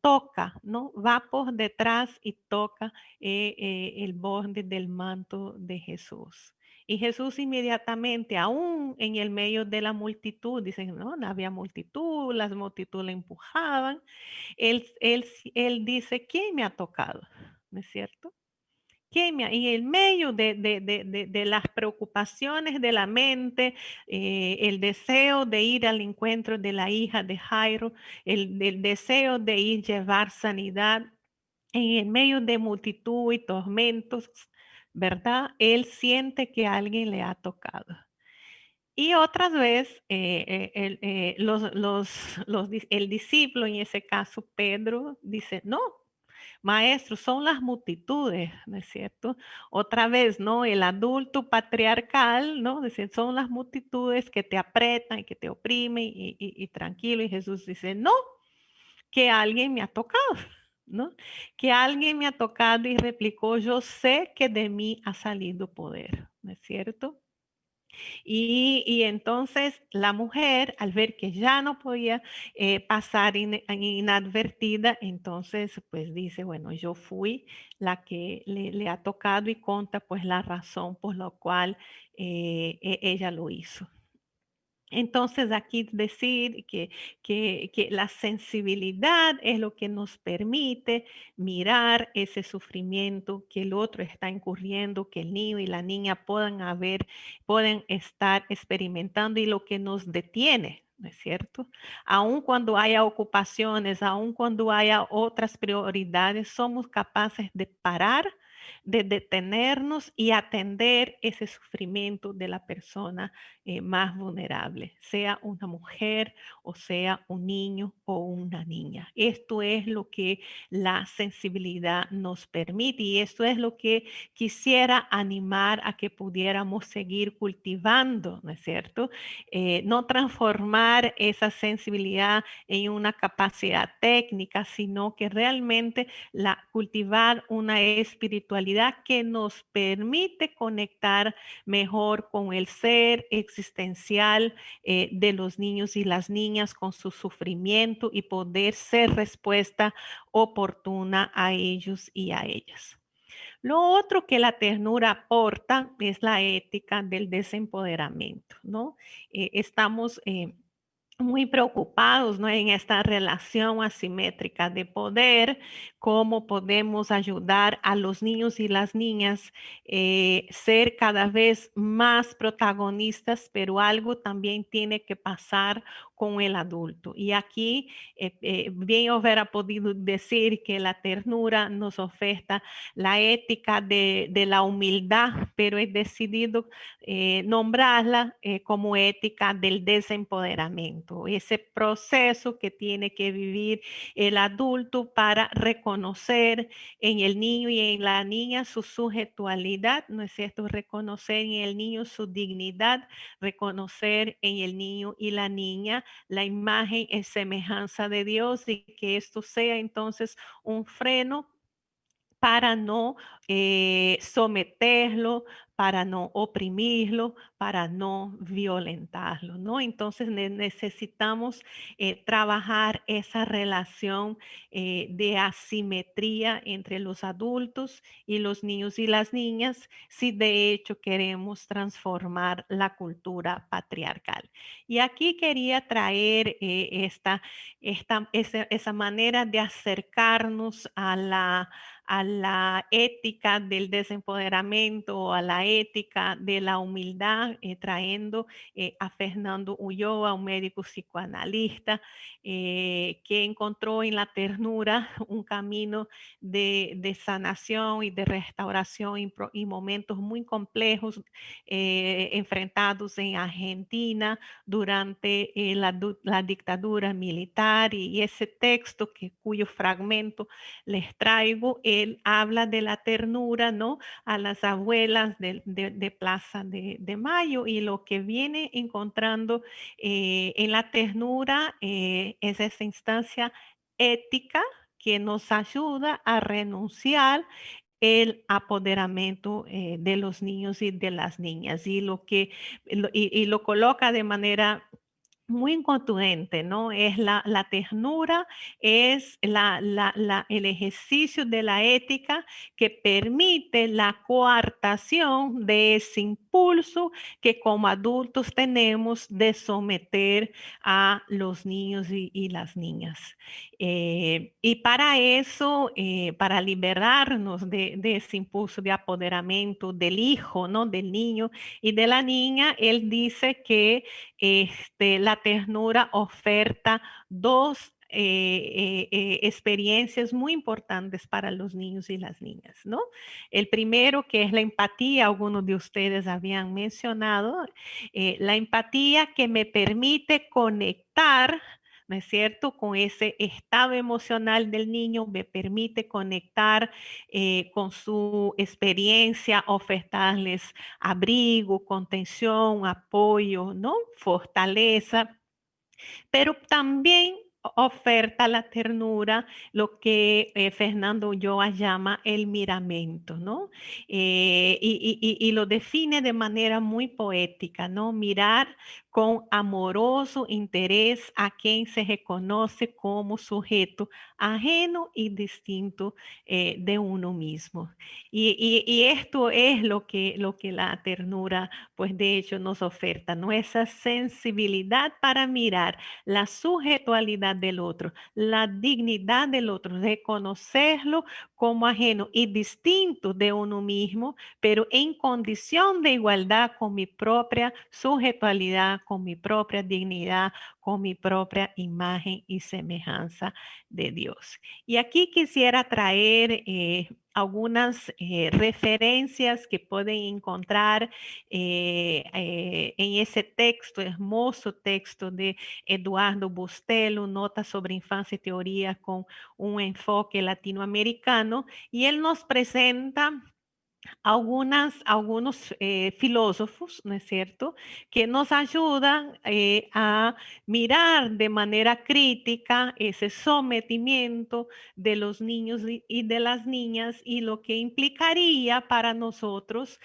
toca, ¿no? Va por detrás y toca el borde del manto de Jesús. Y Jesús inmediatamente, aún en el medio de la multitud, dicen, no había multitud, las multitudes le empujaban. Él dice, ¿quién me ha tocado? ¿No es cierto? Y en medio de las preocupaciones de la mente, el deseo de ir al encuentro de la hija de Jairo, el deseo de ir llevar sanidad, en medio de multitud y tormentos, ¿verdad? Él siente que alguien le ha tocado. Y otras veces, el discípulo, en ese caso Pedro, dice, no, maestro, son las multitudes, ¿no es cierto? Otra vez, ¿no? El adulto patriarcal, ¿no? Dice, son las multitudes que te apretan y que te oprimen y tranquilo. Y Jesús dice, no, que alguien me ha tocado, ¿no? Que alguien me ha tocado y replicó, yo sé que de mí ha salido poder, ¿no es cierto? Y entonces la mujer, al ver que ya no podía pasar inadvertida, entonces pues dice, bueno, yo fui la que le ha tocado y conta pues la razón por la cual ella lo hizo. Entonces aquí decir que la sensibilidad es lo que nos permite mirar ese sufrimiento que el otro está incurriendo, que el niño y la niña pueden estar experimentando y lo que nos detiene, ¿no es cierto? Aun cuando haya ocupaciones, aun cuando haya otras prioridades, somos capaces de parar, de detenernos y atender ese sufrimiento de la persona más vulnerable, sea una mujer o sea un niño o una niña. Esto es lo que la sensibilidad nos permite y esto es lo que quisiera animar a que pudiéramos seguir cultivando, ¿no es cierto? No transformar esa sensibilidad en una capacidad técnica, sino que realmente cultivar una espiritualidad que nos permite conectar mejor con el ser existencial de los niños y las niñas, con su sufrimiento y poder ser respuesta oportuna a ellos y a ellas. Lo otro que la ternura aporta es la ética del desempoderamiento, ¿no? Estamos muy preocupados, ¿no? En esta relación asimétrica de poder, cómo podemos ayudar a los niños y las niñas ser cada vez más protagonistas, pero algo también tiene que pasar con el adulto. Y aquí bien hubiera podido decir que la ternura nos oferta la ética de la humildad, pero he decidido nombrarla como ética del desempoderamiento, ese proceso que tiene que vivir el adulto para reconocer en el niño y en la niña su sujetualidad, ¿no es cierto? Reconocer en el niño su dignidad, reconocer en el niño y la niña la imagen y semejanza de Dios y que esto sea entonces un freno para no someterlo, para no oprimirlo, para no violentarlo, ¿no? Entonces necesitamos trabajar esa relación de asimetría entre los adultos y los niños y las niñas si de hecho queremos transformar la cultura patriarcal. Y aquí quería traer esa manera de acercarnos a la ética del desempoderamiento o a la ética de la humildad, trayendo a Fernando Ulloa, un médico psicoanalista, que encontró en la ternura un camino de sanación y de restauración y momentos muy complejos enfrentados en Argentina durante la dictadura militar y ese texto cuyo fragmento les traigo, él habla de la ternura, ¿no? A las abuelas de Plaza de Mayo y lo que viene encontrando en la ternura es esa instancia ética que nos ayuda a renunciar el apoderamiento de los niños y de las niñas y lo coloca de manera muy contundente, ¿no? Es la ternura, es el ejercicio de la ética que permite la coartación de ese impulso que como adultos tenemos de someter a los niños y las niñas. Y para eso, para liberarnos de ese impulso de apoderamiento del hijo, ¿no? Del niño y de la niña, él dice que la ternura oferta dos experiencias muy importantes para los niños y las niñas, ¿no? El primero, que es la empatía, algunos de ustedes habían mencionado, la empatía que me permite conectar, ¿no es cierto?, con ese estado emocional del niño, me permite conectar con su experiencia, ofertarles abrigo, contención, apoyo, ¿no? Fortaleza, pero también oferta la ternura, lo que Fernando Ulloa llama el miramento, ¿no? Y lo define de manera muy poética, ¿no? Mirar con amoroso interés a quien se reconoce como sujeto ajeno y distinto de uno mismo. Y esto es lo que la ternura, pues de hecho nos oferta, ¿no? Esa sensibilidad para mirar la sujetualidad del otro, la dignidad del otro, reconocerlo como ajeno y distinto de uno mismo, pero en condición de igualdad con mi propia sujetualidad, con mi propia dignidad, con mi propia imagen y semejanza de Dios. Y aquí quisiera traer algunas referencias que pueden encontrar en ese texto, hermoso texto de Eduardo Bustelo, Nota sobre Infancia y Teoría con un enfoque latinoamericano, y él nos presenta algunos filósofos, ¿no es cierto?, que nos ayudan a mirar de manera crítica ese sometimiento de los niños y de las niñas y lo que implicaría para nosotros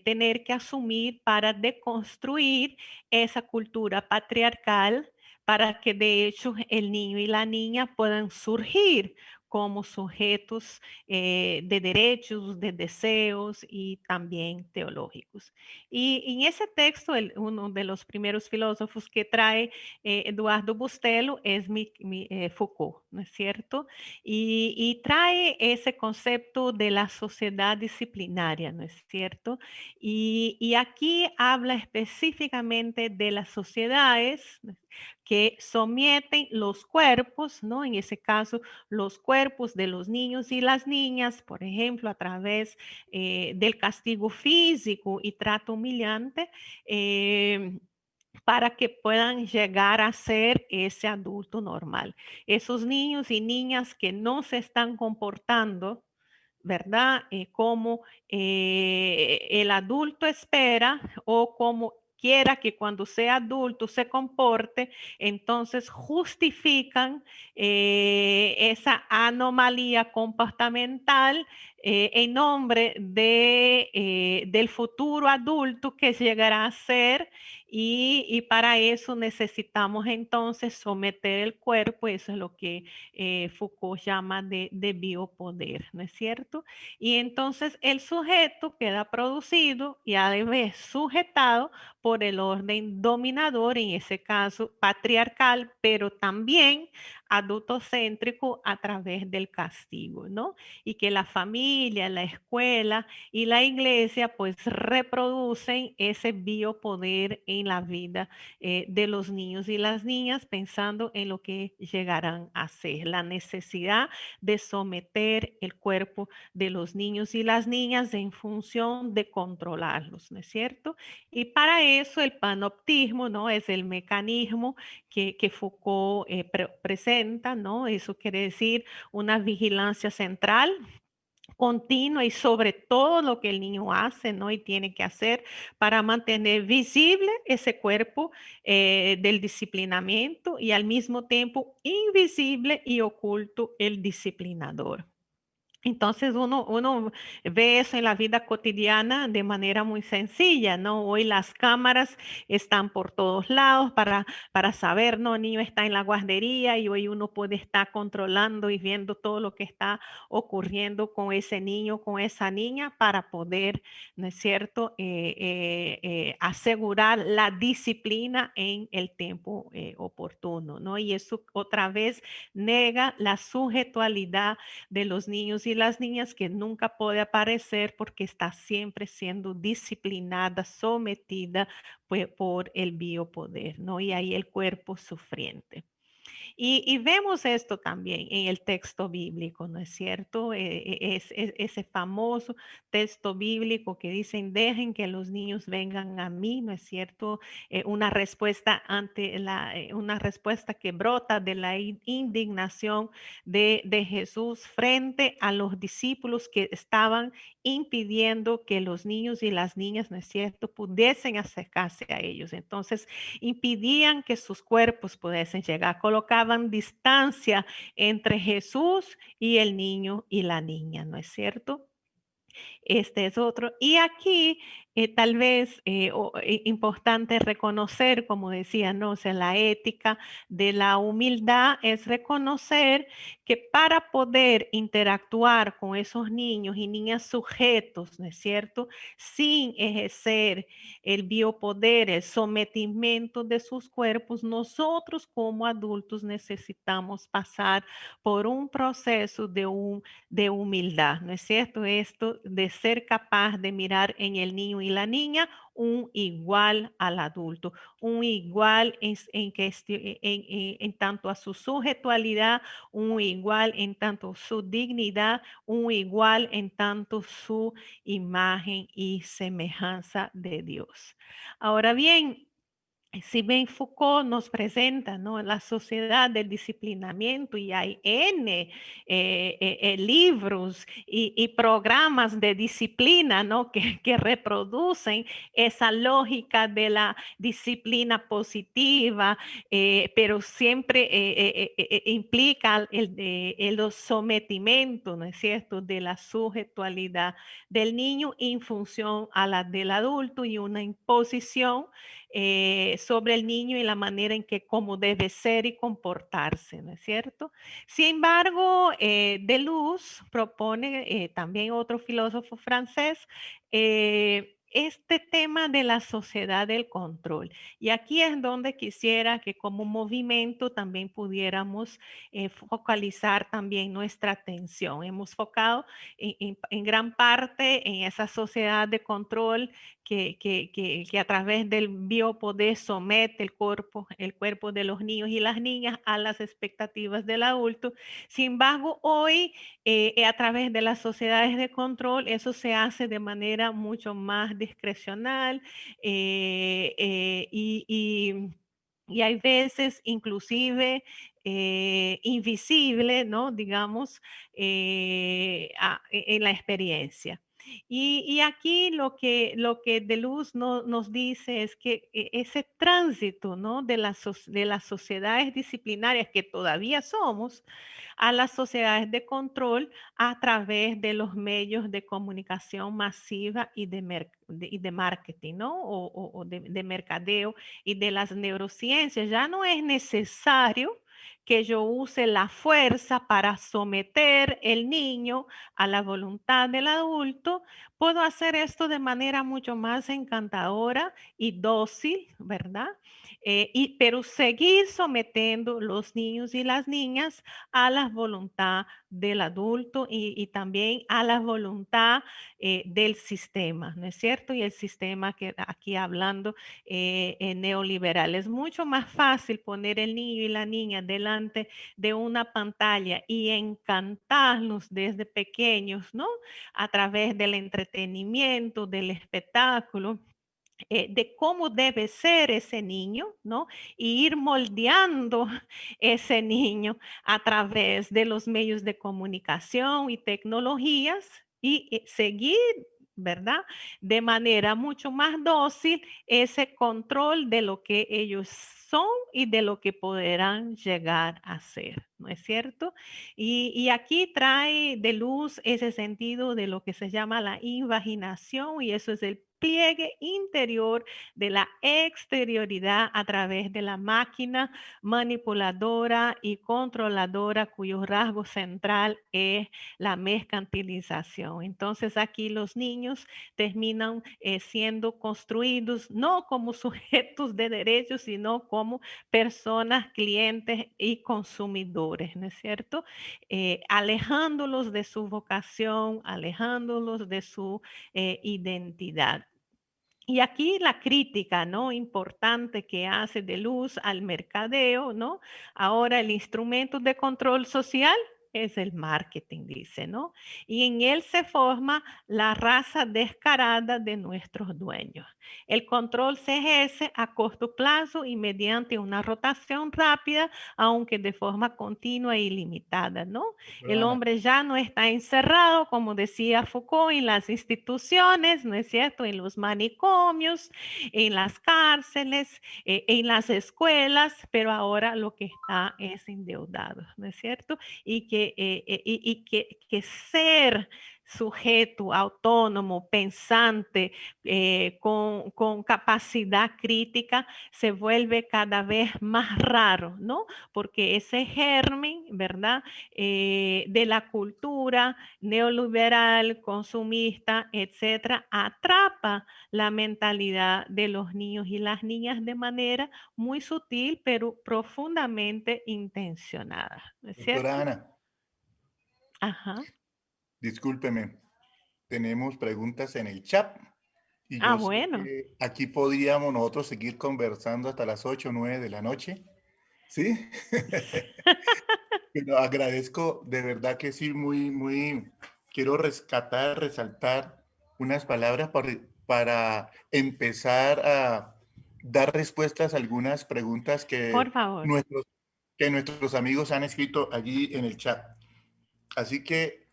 tener que asumir para deconstruir esa cultura patriarcal para que de hecho el niño y la niña puedan surgir como sujetos de derechos, de deseos y también teológicos. Y en ese texto, uno de los primeros filósofos que trae Eduardo Bustelo es Foucault, ¿no es cierto? Y trae ese concepto de la sociedad disciplinaria, ¿no es cierto? Y aquí habla específicamente de las sociedades que someten los cuerpos, ¿no? En ese caso, los cuerpos de los niños y las niñas, por ejemplo, a través del castigo físico y trato humillante, para que puedan llegar a ser ese adulto normal. Esos niños y niñas que no se están comportando, ¿verdad? Como el adulto espera o como quiera que cuando sea adulto se comporte, entonces justifican esa anomalía comportamental en nombre del futuro adulto que llegará a ser y para eso necesitamos entonces someter el cuerpo, eso es lo que Foucault llama de biopoder, ¿no es cierto? Y entonces el sujeto queda producido y a la vez sujetado por el orden dominador, en ese caso patriarcal, pero también adultocéntrico a través del castigo, ¿no? Y que la familia, la escuela y la iglesia pues reproducen ese biopoder en la vida de los niños y las niñas pensando en lo que llegarán a ser, la necesidad de someter el cuerpo de los niños y las niñas en función de controlarlos, ¿no es cierto? Y para eso el panoptismo, ¿no? Es el mecanismo que Foucault presenta, ¿no? Eso quiere decir una vigilancia central continua y sobre todo lo que el niño hace, ¿no? Y tiene que hacer para mantener visible ese cuerpo del disciplinamiento y al mismo tiempo invisible y oculto el disciplinador. Entonces uno ve eso en la vida cotidiana de manera muy sencilla, ¿no? Hoy las cámaras están por todos lados para saber, ¿no? El niño está en la guardería y hoy uno puede estar controlando y viendo todo lo que está ocurriendo con ese niño, con esa niña, para poder, ¿no es cierto?, asegurar la disciplina en el tiempo oportuno, ¿no? Y eso otra vez nega la sujetualidad de los niños y las niñas, que nunca puede aparecer porque está siempre siendo disciplinada, sometida pues, por el biopoder, ¿no? Y ahí el cuerpo sufriente. Y vemos esto también en el texto bíblico, ¿no es cierto? Es ese famoso texto bíblico que dicen, dejen que los niños vengan a mí, ¿no es cierto? Una respuesta ante una respuesta que brota de la indignación de Jesús frente a los discípulos que estaban impidiendo que los niños y las niñas, ¿no es cierto?, pudiesen acercarse a ellos. Entonces, impidían que sus cuerpos pudiesen llegar, colocaban distancia entre Jesús y el niño y la niña, ¿no es cierto? Este es otro. Y aquí tal vez importante reconocer, como decía, ¿no? O sea, la ética de la humildad es reconocer que para poder interactuar con esos niños y niñas sujetos, ¿no es cierto? Sin ejercer el biopoder, el sometimiento de sus cuerpos, nosotros como adultos necesitamos pasar por un proceso de humildad, ¿no es cierto? Esto de ser capaz de mirar en el niño y la niña un igual al adulto, un igual en tanto a su sujetualidad, un igual en tanto su dignidad, un igual en tanto su imagen y semejanza de Dios. Ahora bien, si bien Foucault nos presenta, ¿no?, la sociedad del disciplinamiento, y hay N libros y programas de disciplina, ¿no?, que reproducen esa lógica de la disciplina positiva, pero siempre implica el sometimiento, ¿no es cierto?, de la sujetualidad del niño en función a la del adulto, y una imposición sobre el niño y la manera en que cómo debe ser y comportarse, ¿no es cierto? Sin embargo, Deleuze propone, también otro filósofo francés, este tema de la sociedad del control. Y aquí es donde quisiera que como movimiento también pudiéramos focalizar también nuestra atención. Hemos focado en gran parte en esa sociedad de control que a través del biopoder somete el cuerpo de los niños y las niñas a las expectativas del adulto. Sin embargo, hoy a través de las sociedades de control, eso se hace de manera mucho más discrecional y hay veces inclusive invisible, ¿no? Digamos, en la experiencia. Y aquí lo que Deleuze nos dice es que ese tránsito, ¿no?, de las sociedades disciplinarias que todavía somos a las sociedades de control a través de los medios de comunicación masiva y de marketing, ¿no? O de mercadeo y de las neurociencias. Ya no es necesario que yo use la fuerza para someter el niño a la voluntad del adulto. Puedo hacer esto de manera mucho más encantadora y dócil, ¿verdad? Pero seguir sometiendo los niños y las niñas a la voluntad del adulto y también a la voluntad del sistema, ¿no es cierto? Y el sistema que aquí hablando neoliberal. Es mucho más fácil poner el niño y la niña delante de una pantalla y encantarlos desde pequeños, ¿no? A través del entretenimiento, del espectáculo, de cómo debe ser ese niño, ¿no? Y ir moldeando ese niño a través de los medios de comunicación y tecnologías y seguir ¿verdad? De manera mucho más dócil ese control de lo que ellos son y de lo que podrán llegar a ser, ¿no es cierto? Y aquí trae de luz ese sentido de lo que se llama la invaginación, y eso es el pliegue interior de la exterioridad a través de la máquina manipuladora y controladora cuyo rasgo central es la mercantilización. Entonces aquí los niños terminan siendo construidos no como sujetos de derechos, sino como personas, clientes y consumidores, ¿no es cierto? Alejándolos de su vocación, alejándolos de su identidad. Y aquí la crítica, ¿no? Importante que hace de luz al mercadeo, ¿no? Ahora el instrumento de control social es el marketing, dice, ¿no? Y en él se forma la raza descarada de nuestros dueños. El control se ejerce a corto plazo y mediante una rotación rápida, aunque de forma continua y limitada, ¿no? El Ana. hombre ya no está encerrado, como decía Foucault, en las instituciones, ¿no es cierto? En los manicomios, en las cárceles, en las escuelas, pero ahora lo que está es endeudado, ¿no es cierto? Y que ser sujeto, autónomo, pensante, con capacidad crítica, se vuelve cada vez más raro, ¿no? Porque ese germen, ¿verdad? De la cultura neoliberal, consumista, etcétera, atrapa la mentalidad de los niños y las niñas de manera muy sutil, pero profundamente intencionada, ¿no es Doctora cierto? Ana, Ajá. discúlpeme, tenemos preguntas en el chat y Ah, yo sé bueno. que aquí podríamos nosotros seguir conversando hasta las 8 o 9 de la noche, ¿sí? Pero agradezco, de verdad que sí, quiero rescatar, resaltar unas palabras para empezar a dar respuestas a algunas preguntas Por favor, que nuestros amigos han escrito allí en el chat. Así que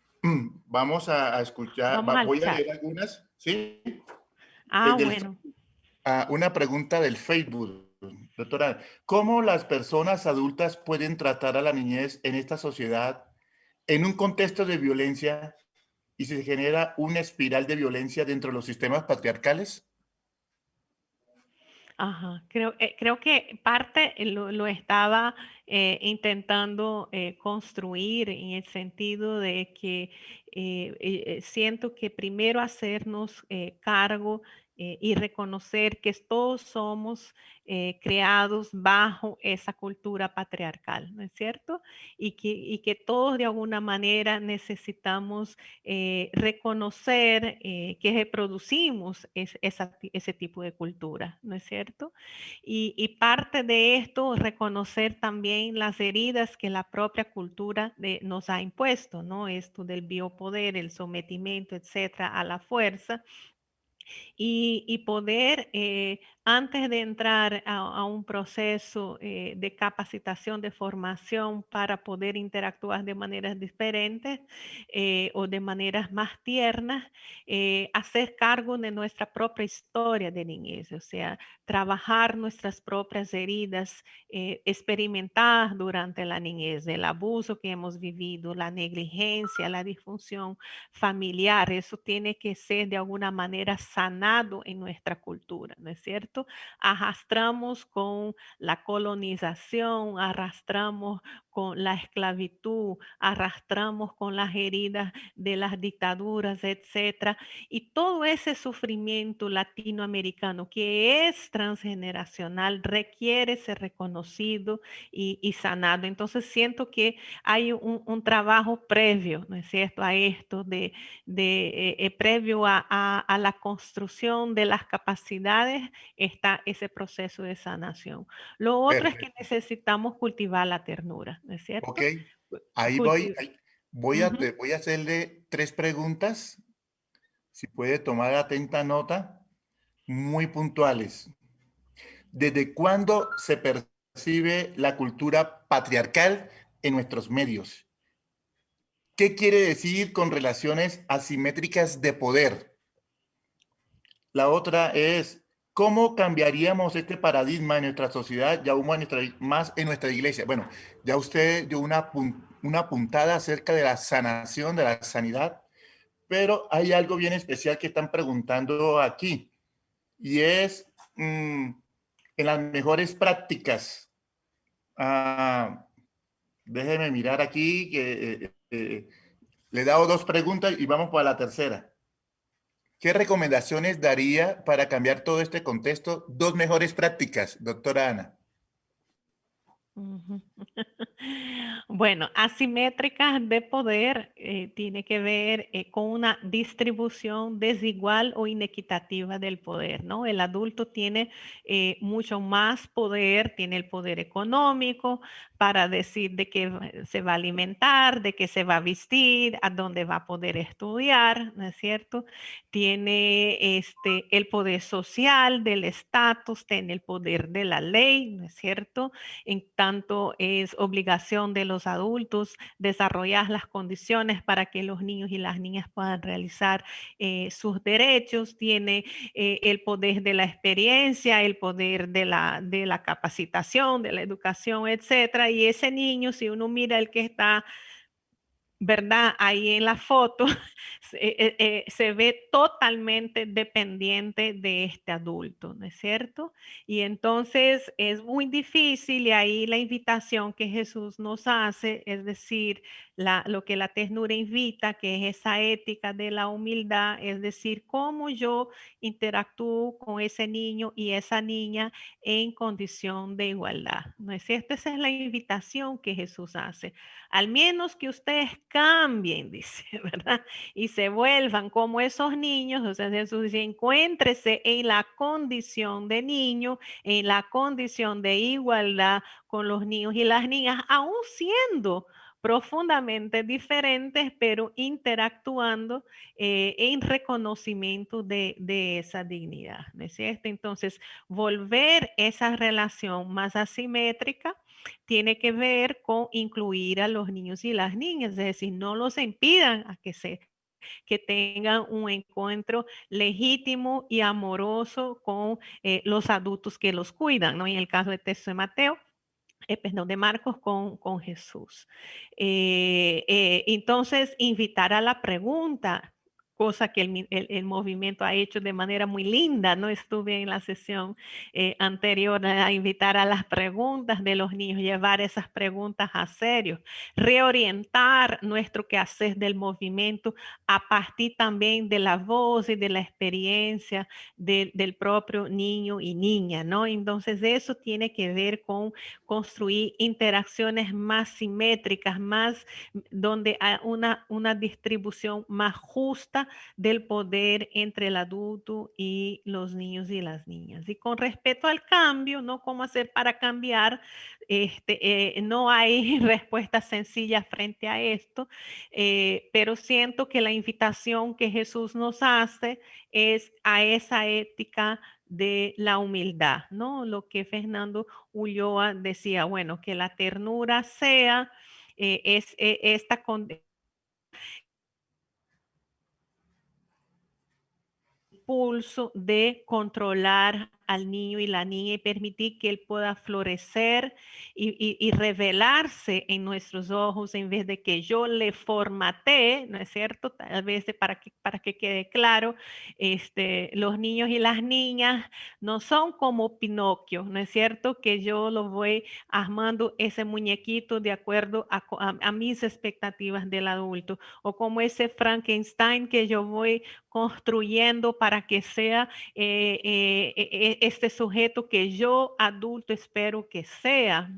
vamos a escuchar, vamos al voy a chat. leer algunas, ¿sí? Ah, Del bueno. una pregunta del Facebook, doctora. ¿Cómo las personas adultas pueden tratar a la niñez en esta sociedad en un contexto de violencia y se genera una espiral de violencia dentro de los sistemas patriarcales? Ajá, creo que parte lo estaba intentando construir en el sentido de que siento que primero hacernos cargo y reconocer que todos somos creados bajo esa cultura patriarcal, ¿no es cierto? Y que todos de alguna manera necesitamos reconocer que reproducimos ese tipo de cultura, ¿no es cierto? Y parte de esto, reconocer también las heridas que la propia cultura nos ha impuesto, ¿no? Esto del biopoder, el sometimiento, etcétera, a la fuerza y poder, antes de entrar a un proceso de capacitación, de formación para poder interactuar de maneras diferentes o de maneras más tiernas, hacer cargo de nuestra propia historia de niñez, o sea, trabajar nuestras propias heridas experimentadas durante la niñez, el abuso que hemos vivido, la negligencia, la disfunción familiar, eso tiene que ser de alguna manera sanado en nuestra cultura, ¿no es cierto? Arrastramos con la colonización, arrastramos con la esclavitud, arrastramos con las heridas de las dictaduras, etcétera, y todo ese sufrimiento latinoamericano que es transgeneracional requiere ser reconocido y sanado. Entonces siento que hay un trabajo previo, ¿no es cierto?, a esto previo a la construcción de las capacidades, está ese proceso de sanación. Lo otro es que Perfecto. necesitamos cultivar la ternura, ¿no es Ok, cierto? ahí voy. Culti- Ujú. Voy a hacerle 3 preguntas, si puede tomar atenta nota, muy puntuales. ¿Desde cuándo se percibe la cultura patriarcal en nuestros medios? ¿Qué quiere decir con relaciones asimétricas de poder? La otra es, ¿cómo cambiaríamos este paradigma en nuestra sociedad y aún más en nuestra iglesia? Bueno, ya usted dio una puntada acerca de la sanación, de la sanidad, pero hay algo bien especial que están preguntando aquí y es en las mejores prácticas. Ah, déjeme mirar aquí que le he dado dos preguntas y vamos para la tercera. ¿Qué recomendaciones daría para cambiar todo este contexto? Dos mejores prácticas, doctora Ana. Ujú. Bueno, asimétricas de poder tiene que ver con una distribución desigual o inequitativa del poder, ¿no? El adulto tiene mucho más poder, tiene el poder económico para decir de qué se va a alimentar, de qué se va a vestir, a dónde va a poder estudiar, ¿no es cierto? Tiene el poder social, del estatus, tiene el poder de la ley, ¿no es cierto? En tanto es obligación de los adultos desarrollar las condiciones para que los niños y las niñas puedan realizar sus derechos, tiene el poder de la experiencia, el poder de la capacitación, de la educación, etcétera. Y ese niño, si uno mira el que está, ¿verdad? Ahí en la foto se ve totalmente dependiente de este adulto, ¿no es cierto? Y entonces es muy difícil y ahí la invitación que Jesús nos hace, es decir, lo que la ternura invita, que es esa ética de la humildad, es decir, cómo yo interactúo con ese niño y esa niña en condición de igualdad, ¿no es cierto? Esa es la invitación que Jesús hace. Al menos que ustedes cambien, dice, ¿verdad? Y se vuelvan como esos niños, o sea, Jesús dice, encuéntrese en la condición de niño, en la condición de igualdad con los niños y las niñas, aún siendo profundamente diferentes, pero interactuando en reconocimiento de esa dignidad, ¿no es cierto? Entonces, volver esa relación más asimétrica tiene que ver con incluir a los niños y las niñas, es decir, no los impidan a que tengan un encuentro legítimo y amoroso con los adultos que los cuidan, ¿no? En el caso del texto de Mateo, perdón, de Marcos con Jesús. Entonces, invitar a la pregunta, cosa que el movimiento ha hecho de manera muy linda, ¿no? Estuve en la sesión anterior a invitar a las preguntas de los niños, llevar esas preguntas a serio, reorientar nuestro quehacer del movimiento a partir también de la voz y de la experiencia del propio niño y niña, ¿no? Entonces, eso tiene que ver con construir interacciones más simétricas, más donde hay una distribución más justa del poder entre el adulto y los niños y las niñas. Y con respecto al cambio, ¿no? ¿Cómo hacer para cambiar? No hay respuesta sencilla frente a esto, pero siento que la invitación que Jesús nos hace es a esa ética de la humildad, ¿no? Lo que Fernando Ulloa decía, bueno, que la ternura sea esta impulso de controlar al niño y la niña y permitir que él pueda florecer y revelarse en nuestros ojos en vez de que yo le formatee, ¿no es cierto? Tal vez para que quede claro, los niños y las niñas no son como Pinocchio, ¿no es cierto? Que yo lo voy armando ese muñequito de acuerdo a mis expectativas del adulto, o como ese Frankenstein que yo voy construyendo para que sea este sujeto que yo adulto espero que sea,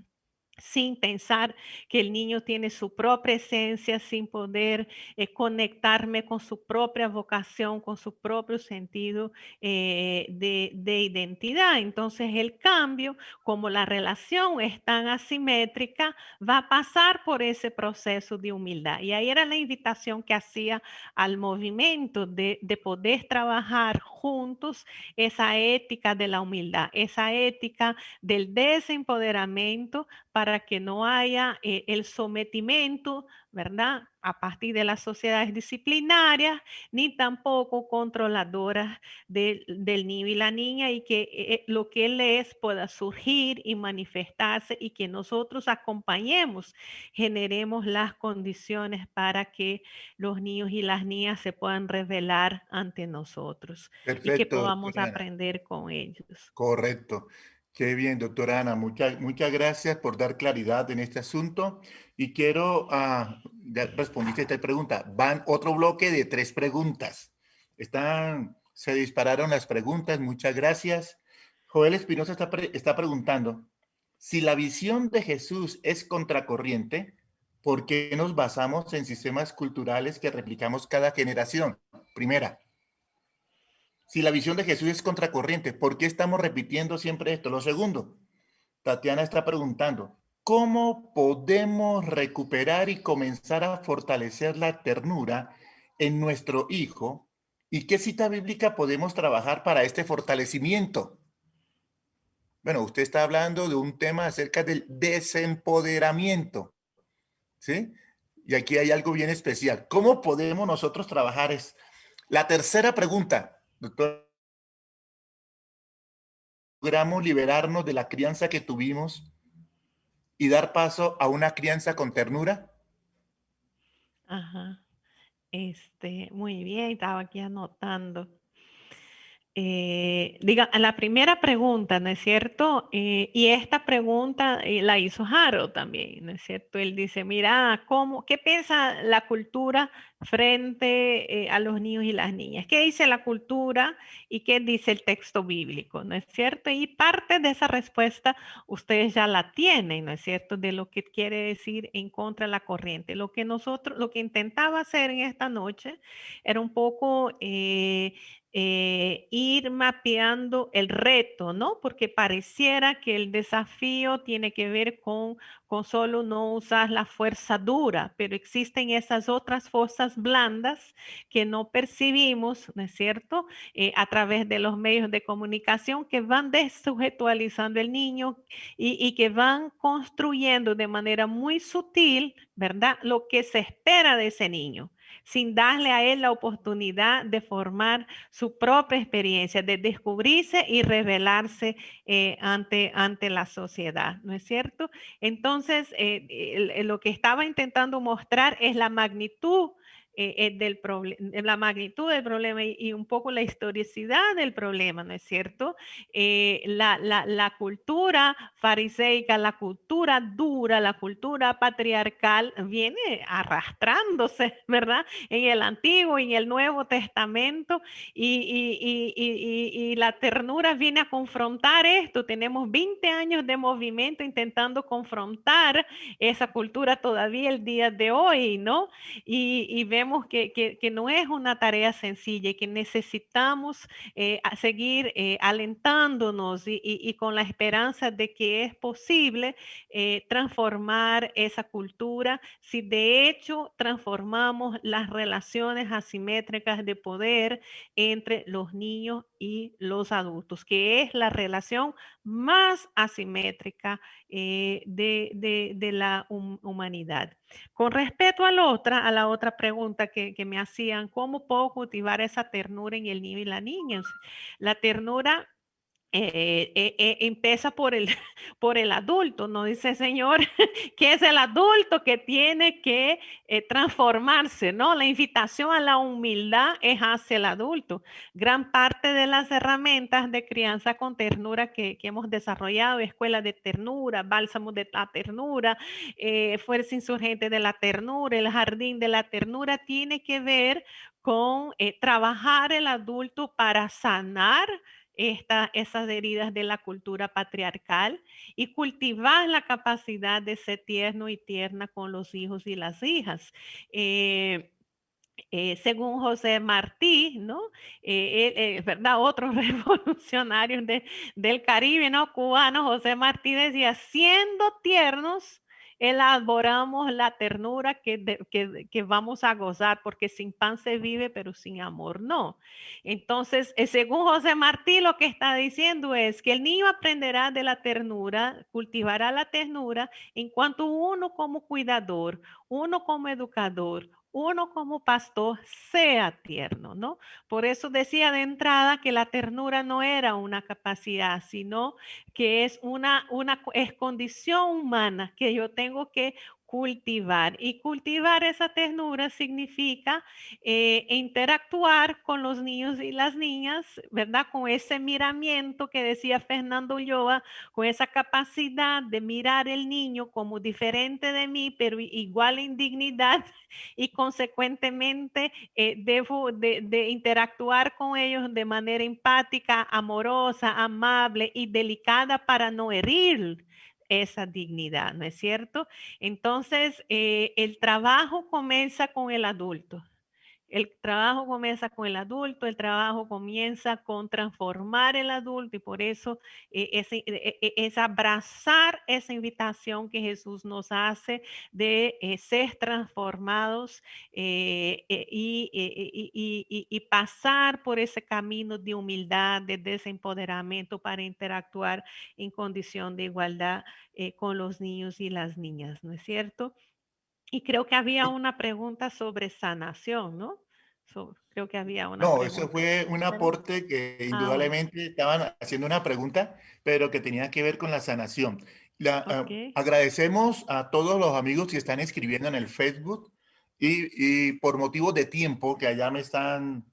sin pensar que el niño tiene su propia esencia, sin poder conectarme con su propia vocación, con su propio sentido de identidad. Entonces el cambio, como la relación es tan asimétrica, va a pasar por ese proceso de humildad. Y ahí era la invitación que hacía al movimiento de poder trabajar juntos esa ética de la humildad, esa ética del desempoderamiento para para que no haya el sometimiento, ¿verdad? A partir de las sociedades disciplinarias, ni tampoco controladoras del niño y la niña, y que lo que él es pueda surgir y manifestarse, y que nosotros acompañemos, generemos las condiciones para que los niños y las niñas se puedan revelar ante nosotros y que Perfecto, podamos doctora Ana. aprender con ellos. Correcto. Qué bien, doctora Ana. Muchas gracias por dar claridad en este asunto. Y quiero, ya respondiste a esta pregunta. Van otro bloque de 3 preguntas. Se dispararon las preguntas. Muchas gracias. Joel Espinosa está preguntando, si la visión de Jesús es contracorriente, ¿por qué nos basamos en sistemas culturales que replicamos cada generación? Primera. Si la visión de Jesús es contracorriente, ¿por qué estamos repitiendo siempre esto? Lo segundo, Tatiana está preguntando, ¿cómo podemos recuperar y comenzar a fortalecer la ternura en nuestro hijo? ¿Y qué cita bíblica podemos trabajar para este fortalecimiento? Bueno, usted está hablando de un tema acerca del desempoderamiento, ¿sí? Y aquí hay algo bien especial. ¿Cómo podemos nosotros trabajar? Es la tercera pregunta, doctor. Logramos liberarnos de la crianza que tuvimos y dar paso a una crianza con ternura? Ajá. Muy bien, estaba aquí anotando. Diga, a la primera pregunta, ¿no es cierto? Y esta pregunta la hizo Harold también, ¿no es cierto? Él dice, mira, ¿qué piensa la cultura frente a los niños y las niñas? ¿Qué dice la cultura y qué dice el texto bíblico? ¿No es cierto? Y parte de esa respuesta ustedes ya la tienen, ¿no es cierto? De lo que quiere decir en contra de la corriente. Lo que intentaba hacer en esta noche era un poco ir mapeando el reto, ¿no? Porque pareciera que el desafío tiene que ver con solo no usar la fuerza dura, pero existen esas otras fuerzas blandas que no percibimos, ¿no es cierto? A través de los medios de comunicación, que van desubjetualizando el niño y que van construyendo de manera muy sutil, ¿verdad? Lo que se espera de ese niño, sin darle a él la oportunidad de formar su propia experiencia, de descubrirse y revelarse ante la sociedad, ¿no es cierto? Entonces, lo que estaba intentando mostrar es la magnitud la magnitud del problema y un poco la historicidad del problema, ¿no es cierto? La cultura fariseica, la cultura dura, la cultura patriarcal viene arrastrándose, ¿verdad? En el Antiguo y en el Nuevo Testamento, y la ternura viene a confrontar esto. Tenemos 20 años de movimiento intentando confrontar esa cultura todavía el día de hoy, ¿no? Y vemos que no es una tarea sencilla y que necesitamos seguir alentándonos y con la esperanza de que es posible transformar esa cultura si de hecho transformamos las relaciones asimétricas de poder entre los niños y los adultos, que es la relación más asimétrica de la humanidad. Con respecto a la otra pregunta que me hacían, ¿cómo puedo cultivar esa ternura en el niño y la niña? La ternura empieza por el, por el adulto, ¿no? Dice el Señor que es el adulto que tiene que transformarse, ¿no? La invitación a la humildad es hacia el adulto. Gran parte de las herramientas de crianza con ternura que hemos desarrollado, escuela de ternura, bálsamo de la ternura, fuerza insurgente de la ternura, el jardín de la ternura, tiene que ver con trabajar el adulto para sanar esas heridas de la cultura patriarcal y cultivar la capacidad de ser tierno y tierna con los hijos y las hijas. Según José Martí, ¿no? ¿Verdad? Otros revolucionarios del Caribe, ¿no? Cubano, José Martí decía, siendo tiernos elaboramos la ternura que vamos a gozar, porque sin pan se vive, pero sin amor no. Entonces, según José Martí, lo que está diciendo es que el niño aprenderá de la ternura, cultivará la ternura en cuanto uno como cuidador, uno como educador, uno como pastor sea tierno, ¿no? Por eso decía de entrada que la ternura no era una capacidad, sino que es es condición humana que yo tengo que cultivar. Y cultivar esa ternura significa interactuar con los niños y las niñas, ¿verdad? Con ese miramiento que decía Fernando Ulloa, con esa capacidad de mirar el niño como diferente de mí, pero igual en dignidad y consecuentemente debo de interactuar con ellos de manera empática, amorosa, amable y delicada para no herir esa dignidad, ¿no es cierto? Entonces, el trabajo comienza con el adulto. El trabajo comienza con el adulto, el trabajo comienza con transformar el adulto y por eso es abrazar esa invitación que Jesús nos hace de ser transformados y pasar por ese camino de humildad, de desempoderamiento para interactuar en condición de igualdad con los niños y las niñas, ¿no es cierto? Y creo que había una pregunta sobre sanación, ¿no? Creo que había una No, eso pregunta. fue un ¿Verdad? aporte que Ah, bueno. indudablemente estaban haciendo una pregunta, pero que tenía que ver con la sanación. Ok. Agradecemos a todos los amigos que están escribiendo en el Facebook y por motivos de tiempo, que allá me están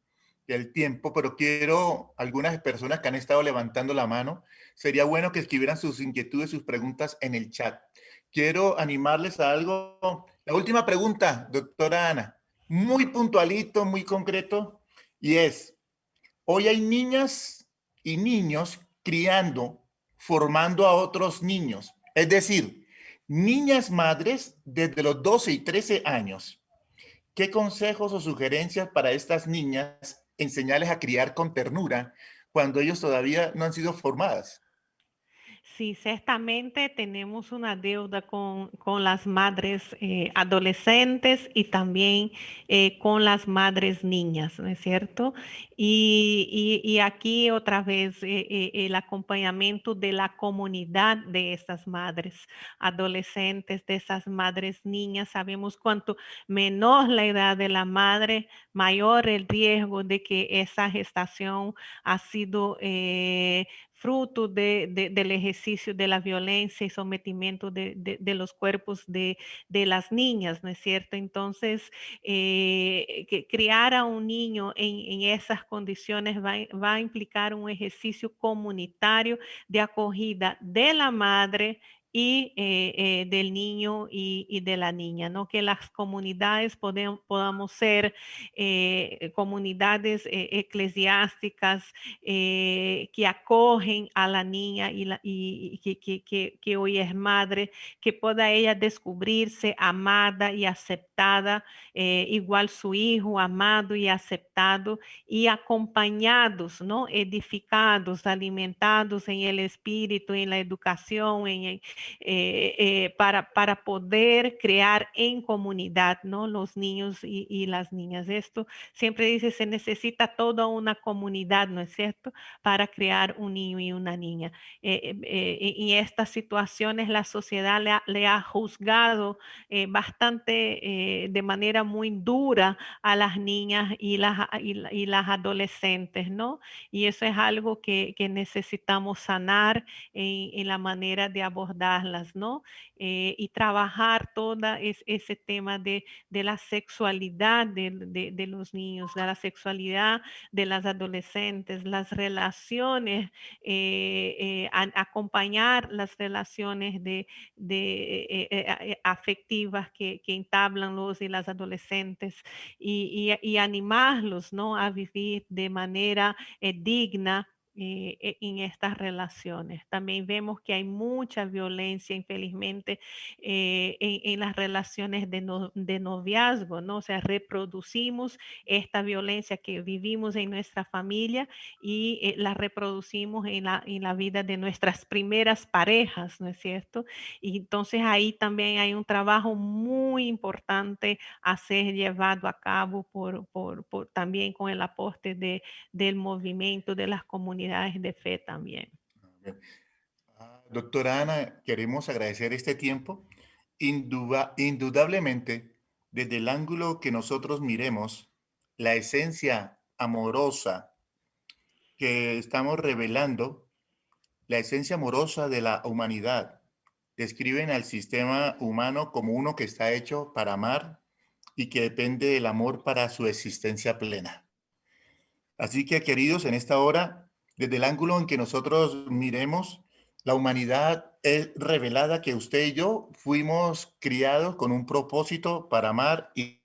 el tiempo, pero quiero algunas personas que han estado levantando la mano, sería bueno que escribieran sus inquietudes, sus preguntas en el chat. Quiero animarles a algo. La última pregunta, doctora Ana, muy puntualito, muy concreto. Y es, hoy hay niñas y niños criando, formando a otros niños. Es decir, niñas madres desde los 12 y 13 años. ¿Qué consejos o sugerencias para estas niñas enseñarles a criar con ternura cuando ellos todavía no han sido formadas? Sí, ciertamente tenemos una deuda con las madres adolescentes y también con las madres niñas, ¿no es cierto? Y aquí otra vez el acompañamiento de la comunidad de estas madres adolescentes, de esas madres niñas. Sabemos cuanto menor la edad de la madre, mayor el riesgo de que esa gestación ha sido fruto del ejercicio de la violencia y sometimiento de los cuerpos de las niñas, ¿no es cierto? Entonces, que criar a un niño en esas condiciones va a implicar un ejercicio comunitario de acogida de la madre y del niño y de la niña, ¿no? Que las comunidades podamos ser comunidades eclesiásticas que acogen a la niña y que hoy es madre, que pueda ella descubrirse amada y aceptada, igual su hijo amado y aceptado y acompañados, ¿no? Edificados, alimentados en el espíritu, en la educación, para poder crear en comunidad, ¿no? Los niños y las niñas. Esto siempre dice, se necesita toda una comunidad, ¿no es cierto?, para crear un niño y una niña. En estas situaciones la sociedad le ha juzgado bastante de manera muy dura a las niñas y las adolescentes, ¿no? Y eso es algo que necesitamos sanar en la manera de abordarlas, ¿no? Y trabajar todo ese tema de la sexualidad de los niños, de la sexualidad de las adolescentes, las relaciones, acompañar las relaciones afectivas que entablan los y las adolescentes y animarlos, ¿no?, a vivir de manera digna en estas relaciones. También vemos que hay mucha violencia, infelizmente, en las relaciones de noviazgo, ¿no? O sea, reproducimos esta violencia que vivimos en nuestra familia y la reproducimos en la vida de nuestras primeras parejas, ¿no es cierto? Y entonces ahí también hay un trabajo muy importante a ser llevado a cabo también con el aporte del movimiento de las comunidades de fe también. Doctora Ana, queremos agradecer este tiempo. Indudablemente, desde el ángulo que nosotros miremos, la esencia amorosa que estamos revelando, la esencia amorosa de la humanidad, describen al sistema humano como uno que está hecho para amar y que depende del amor para su existencia plena. Así que, queridos, en esta hora, desde el ángulo en que nosotros miremos, la humanidad es revelada que usted y yo fuimos criados con un propósito para amar y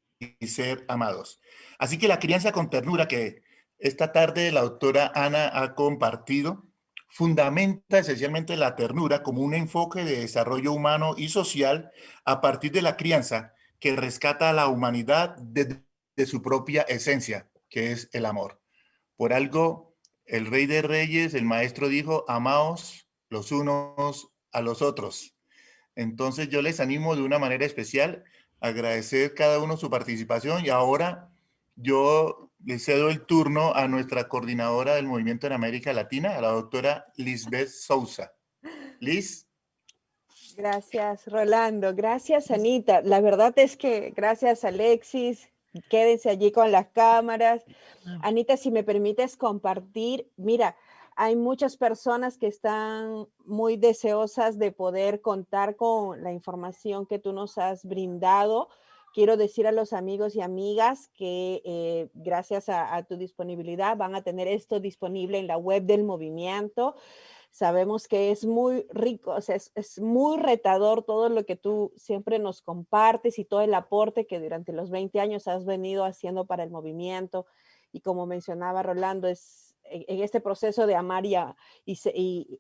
ser amados. Así que la crianza con ternura que esta tarde la doctora Ana ha compartido fundamenta esencialmente la ternura como un enfoque de desarrollo humano y social a partir de la crianza que rescata a la humanidad de su propia esencia, que es el amor. Por algo, el Rey de Reyes, el Maestro dijo, amaos los unos a los otros. Entonces yo les animo de una manera especial a agradecer cada uno su participación y ahora yo le cedo el turno a nuestra coordinadora del movimiento en América Latina, a la doctora Lisbeth Sousa. Liz. Gracias, Rolando. Gracias, Anita. La verdad es que gracias, Alexis. Quédense allí con las cámaras. Anita, si me permites compartir, mira, hay muchas personas que están muy deseosas de poder contar con la información que tú nos has brindado. Quiero decir a los amigos y amigas que gracias a tu disponibilidad van a tener esto disponible en la web del movimiento. Sabemos que es muy rico, o sea, es muy retador todo lo que tú siempre nos compartes y todo el aporte que durante los 20 años has venido haciendo para el movimiento. Y como mencionaba Rolando, es en este proceso de amar y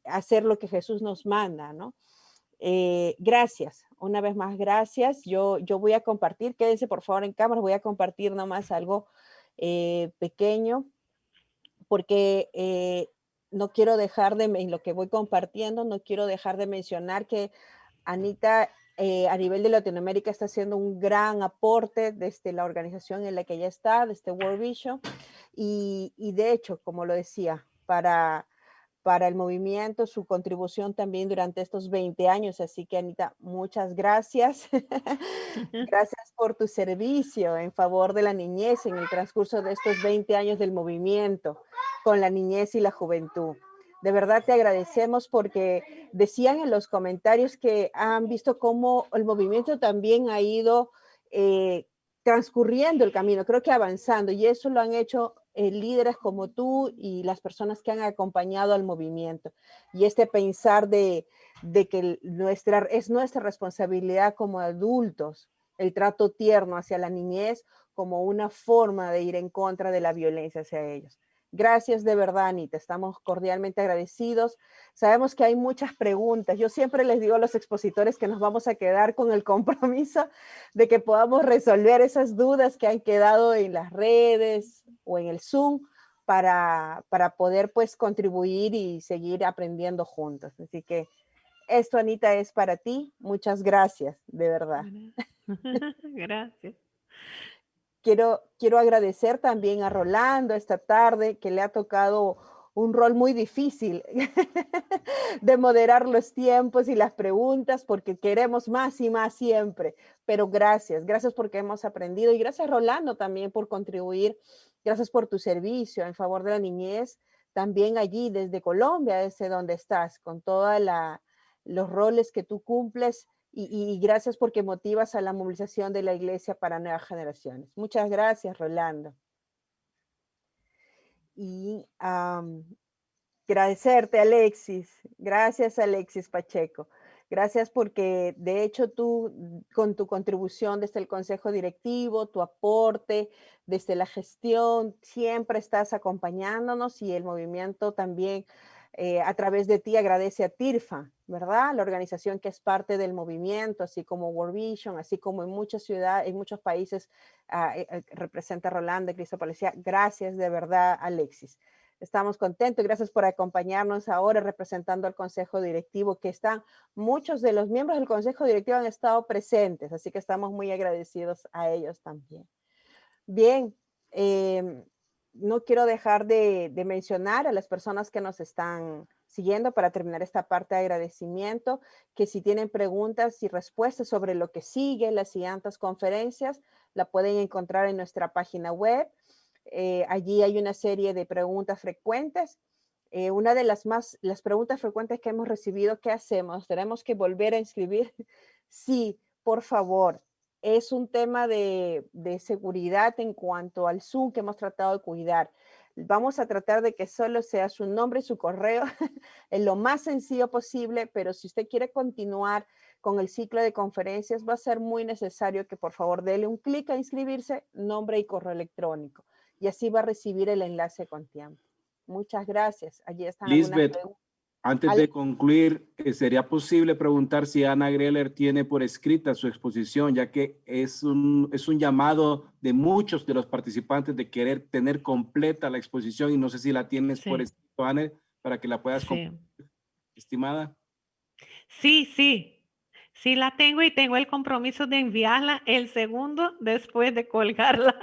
hacer lo que Jesús nos manda, ¿no? Gracias, una vez más, gracias. Yo voy a compartir, quédense por favor en cámara, voy a compartir nomás algo pequeño, porque no quiero dejar en lo que voy compartiendo, no quiero dejar de mencionar que Anita a nivel de Latinoamérica está haciendo un gran aporte desde la organización en la que ella está, desde World Vision, y de hecho, como lo decía, para el movimiento, su contribución también durante estos 20 años. Así que, Anita, muchas gracias. Gracias por tu servicio en favor de la niñez en el transcurso de estos 20 años del movimiento con la niñez y la juventud. De verdad te agradecemos porque decían en los comentarios que han visto cómo el movimiento también ha ido transcurriendo el camino, creo que avanzando, y eso lo han hecho líderes como tú y las personas que han acompañado al movimiento. Y este pensar de que es nuestra responsabilidad como adultos, el trato tierno hacia la niñez como una forma de ir en contra de la violencia hacia ellos. Gracias de verdad, Anita, estamos cordialmente agradecidos. Sabemos que hay muchas preguntas. Yo siempre les digo a los expositores que nos vamos a quedar con el compromiso de que podamos resolver esas dudas que han quedado en las redes o en el Zoom para poder pues contribuir y seguir aprendiendo juntos. Así que esto, Anita, es para ti. Muchas gracias, de verdad. Gracias. Quiero agradecer también a Rolando esta tarde, que le ha tocado un rol muy difícil de moderar los tiempos y las preguntas, porque queremos más y más siempre. Pero gracias porque hemos aprendido. Y gracias, Rolando, también por contribuir. Gracias por tu servicio en favor de la niñez, también allí desde Colombia, desde donde estás, con todos los roles que tú cumples. Y gracias porque motivas a la movilización de la iglesia para nuevas generaciones. Muchas gracias, Rolando. Y Agradecerte, Alexis. Gracias, Alexis Pacheco. Gracias porque de hecho tú con tu contribución desde el Consejo Directivo, tu aporte desde la gestión, siempre estás acompañándonos y el movimiento también a través de ti agradece a TIRFA, ¿verdad? La organización que es parte del movimiento, así como World Vision, así como en muchas ciudades, en muchos países representa Rolando, Cristo Policía. Gracias de verdad, Alexis. Estamos contentos, gracias por acompañarnos ahora representando al Consejo Directivo, que están, muchos de los miembros del Consejo Directivo han estado presentes, así que estamos muy agradecidos a ellos también. Bien, no quiero dejar de mencionar a las personas que nos están siguiendo para terminar esta parte de agradecimiento, que si tienen preguntas y respuestas sobre lo que sigue, las siguientes conferencias, la pueden encontrar en nuestra página web. Allí hay una serie de preguntas frecuentes. Una de las preguntas frecuentes que hemos recibido, ¿qué hacemos? ¿Tenemos que volver a inscribir? Sí, por favor. Es un tema de seguridad en cuanto al Zoom que hemos tratado de cuidar. Vamos a tratar de que solo sea su nombre y su correo en lo más sencillo posible, pero si usted quiere continuar con el ciclo de conferencias, va a ser muy necesario que por favor dele un clic a inscribirse, nombre y correo electrónico. Y así va a recibir el enlace con tiempo. Muchas gracias. Allí están Lisbeth, algunas preguntas. antes de concluir, ¿sería posible preguntar si Ana Greller tiene por escrita su exposición, ya que es un llamado de muchos de los participantes de querer tener completa la exposición y no sé si la tienes por escrito, Ana, para que la puedas compartir, estimada? Sí la tengo y tengo el compromiso de enviarla el segundo después de colgarla.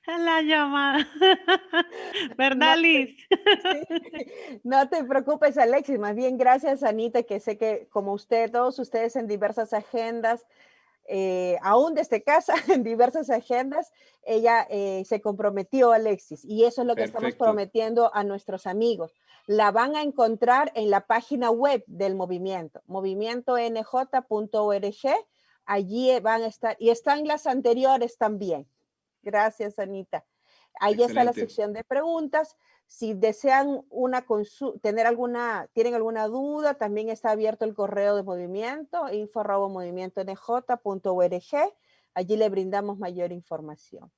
La llamada. ¿Verdad, Liz? Sí. No te preocupes, Alexis. Más bien, gracias, Anita, que sé que como usted, todos ustedes en diversas agendas, aún desde casa, en diversas agendas, ella se comprometió, Alexis, y eso es lo que estamos prometiendo a nuestros amigos. La van a encontrar en la página web del movimiento, movimientonj.org. Allí van a estar, y están las anteriores también. Gracias, Anita. Ahí está la sección de preguntas. Si desean tienen alguna duda, también está abierto el correo de movimiento, info@movimientonj.org. Allí le brindamos mayor información.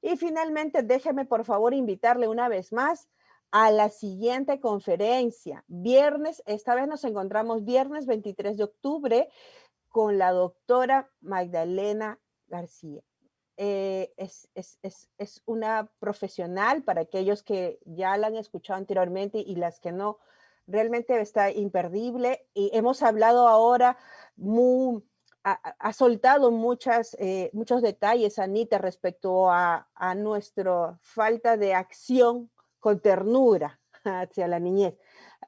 Y finalmente, déjeme por favor invitarle una vez más a la siguiente conferencia. Viernes, esta vez nos encontramos viernes 23 de octubre con la doctora Magdalena García. Es una profesional para aquellos que ya la han escuchado anteriormente y las que no, realmente está imperdible. Y hemos hablado ahora, ha soltado muchos detalles, Anita, respecto a nuestra falta de acción con ternura hacia la niñez.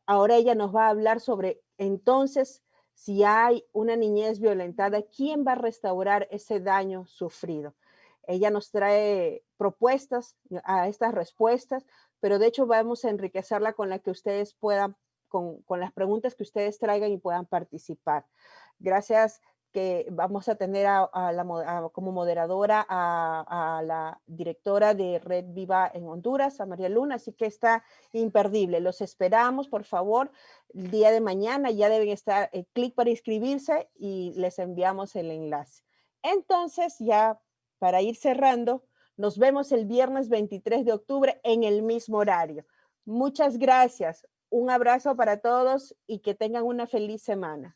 Ahora ella nos va a hablar sobre, entonces, si hay una niñez violentada, ¿quién va a restaurar ese daño sufrido? Ella nos trae propuestas a estas respuestas, pero de hecho vamos a enriquecerla con la que ustedes puedan, con las preguntas que ustedes traigan y puedan participar. Gracias, que vamos a tener como moderadora a la directora de Red Viva en Honduras, a María Luna, así que está imperdible. Los esperamos, por favor, el día de mañana ya deben estar el clic para inscribirse y les enviamos el enlace. Entonces, ya para ir cerrando, nos vemos el viernes 23 de octubre en el mismo horario. Muchas gracias. Un abrazo para todos y que tengan una feliz semana.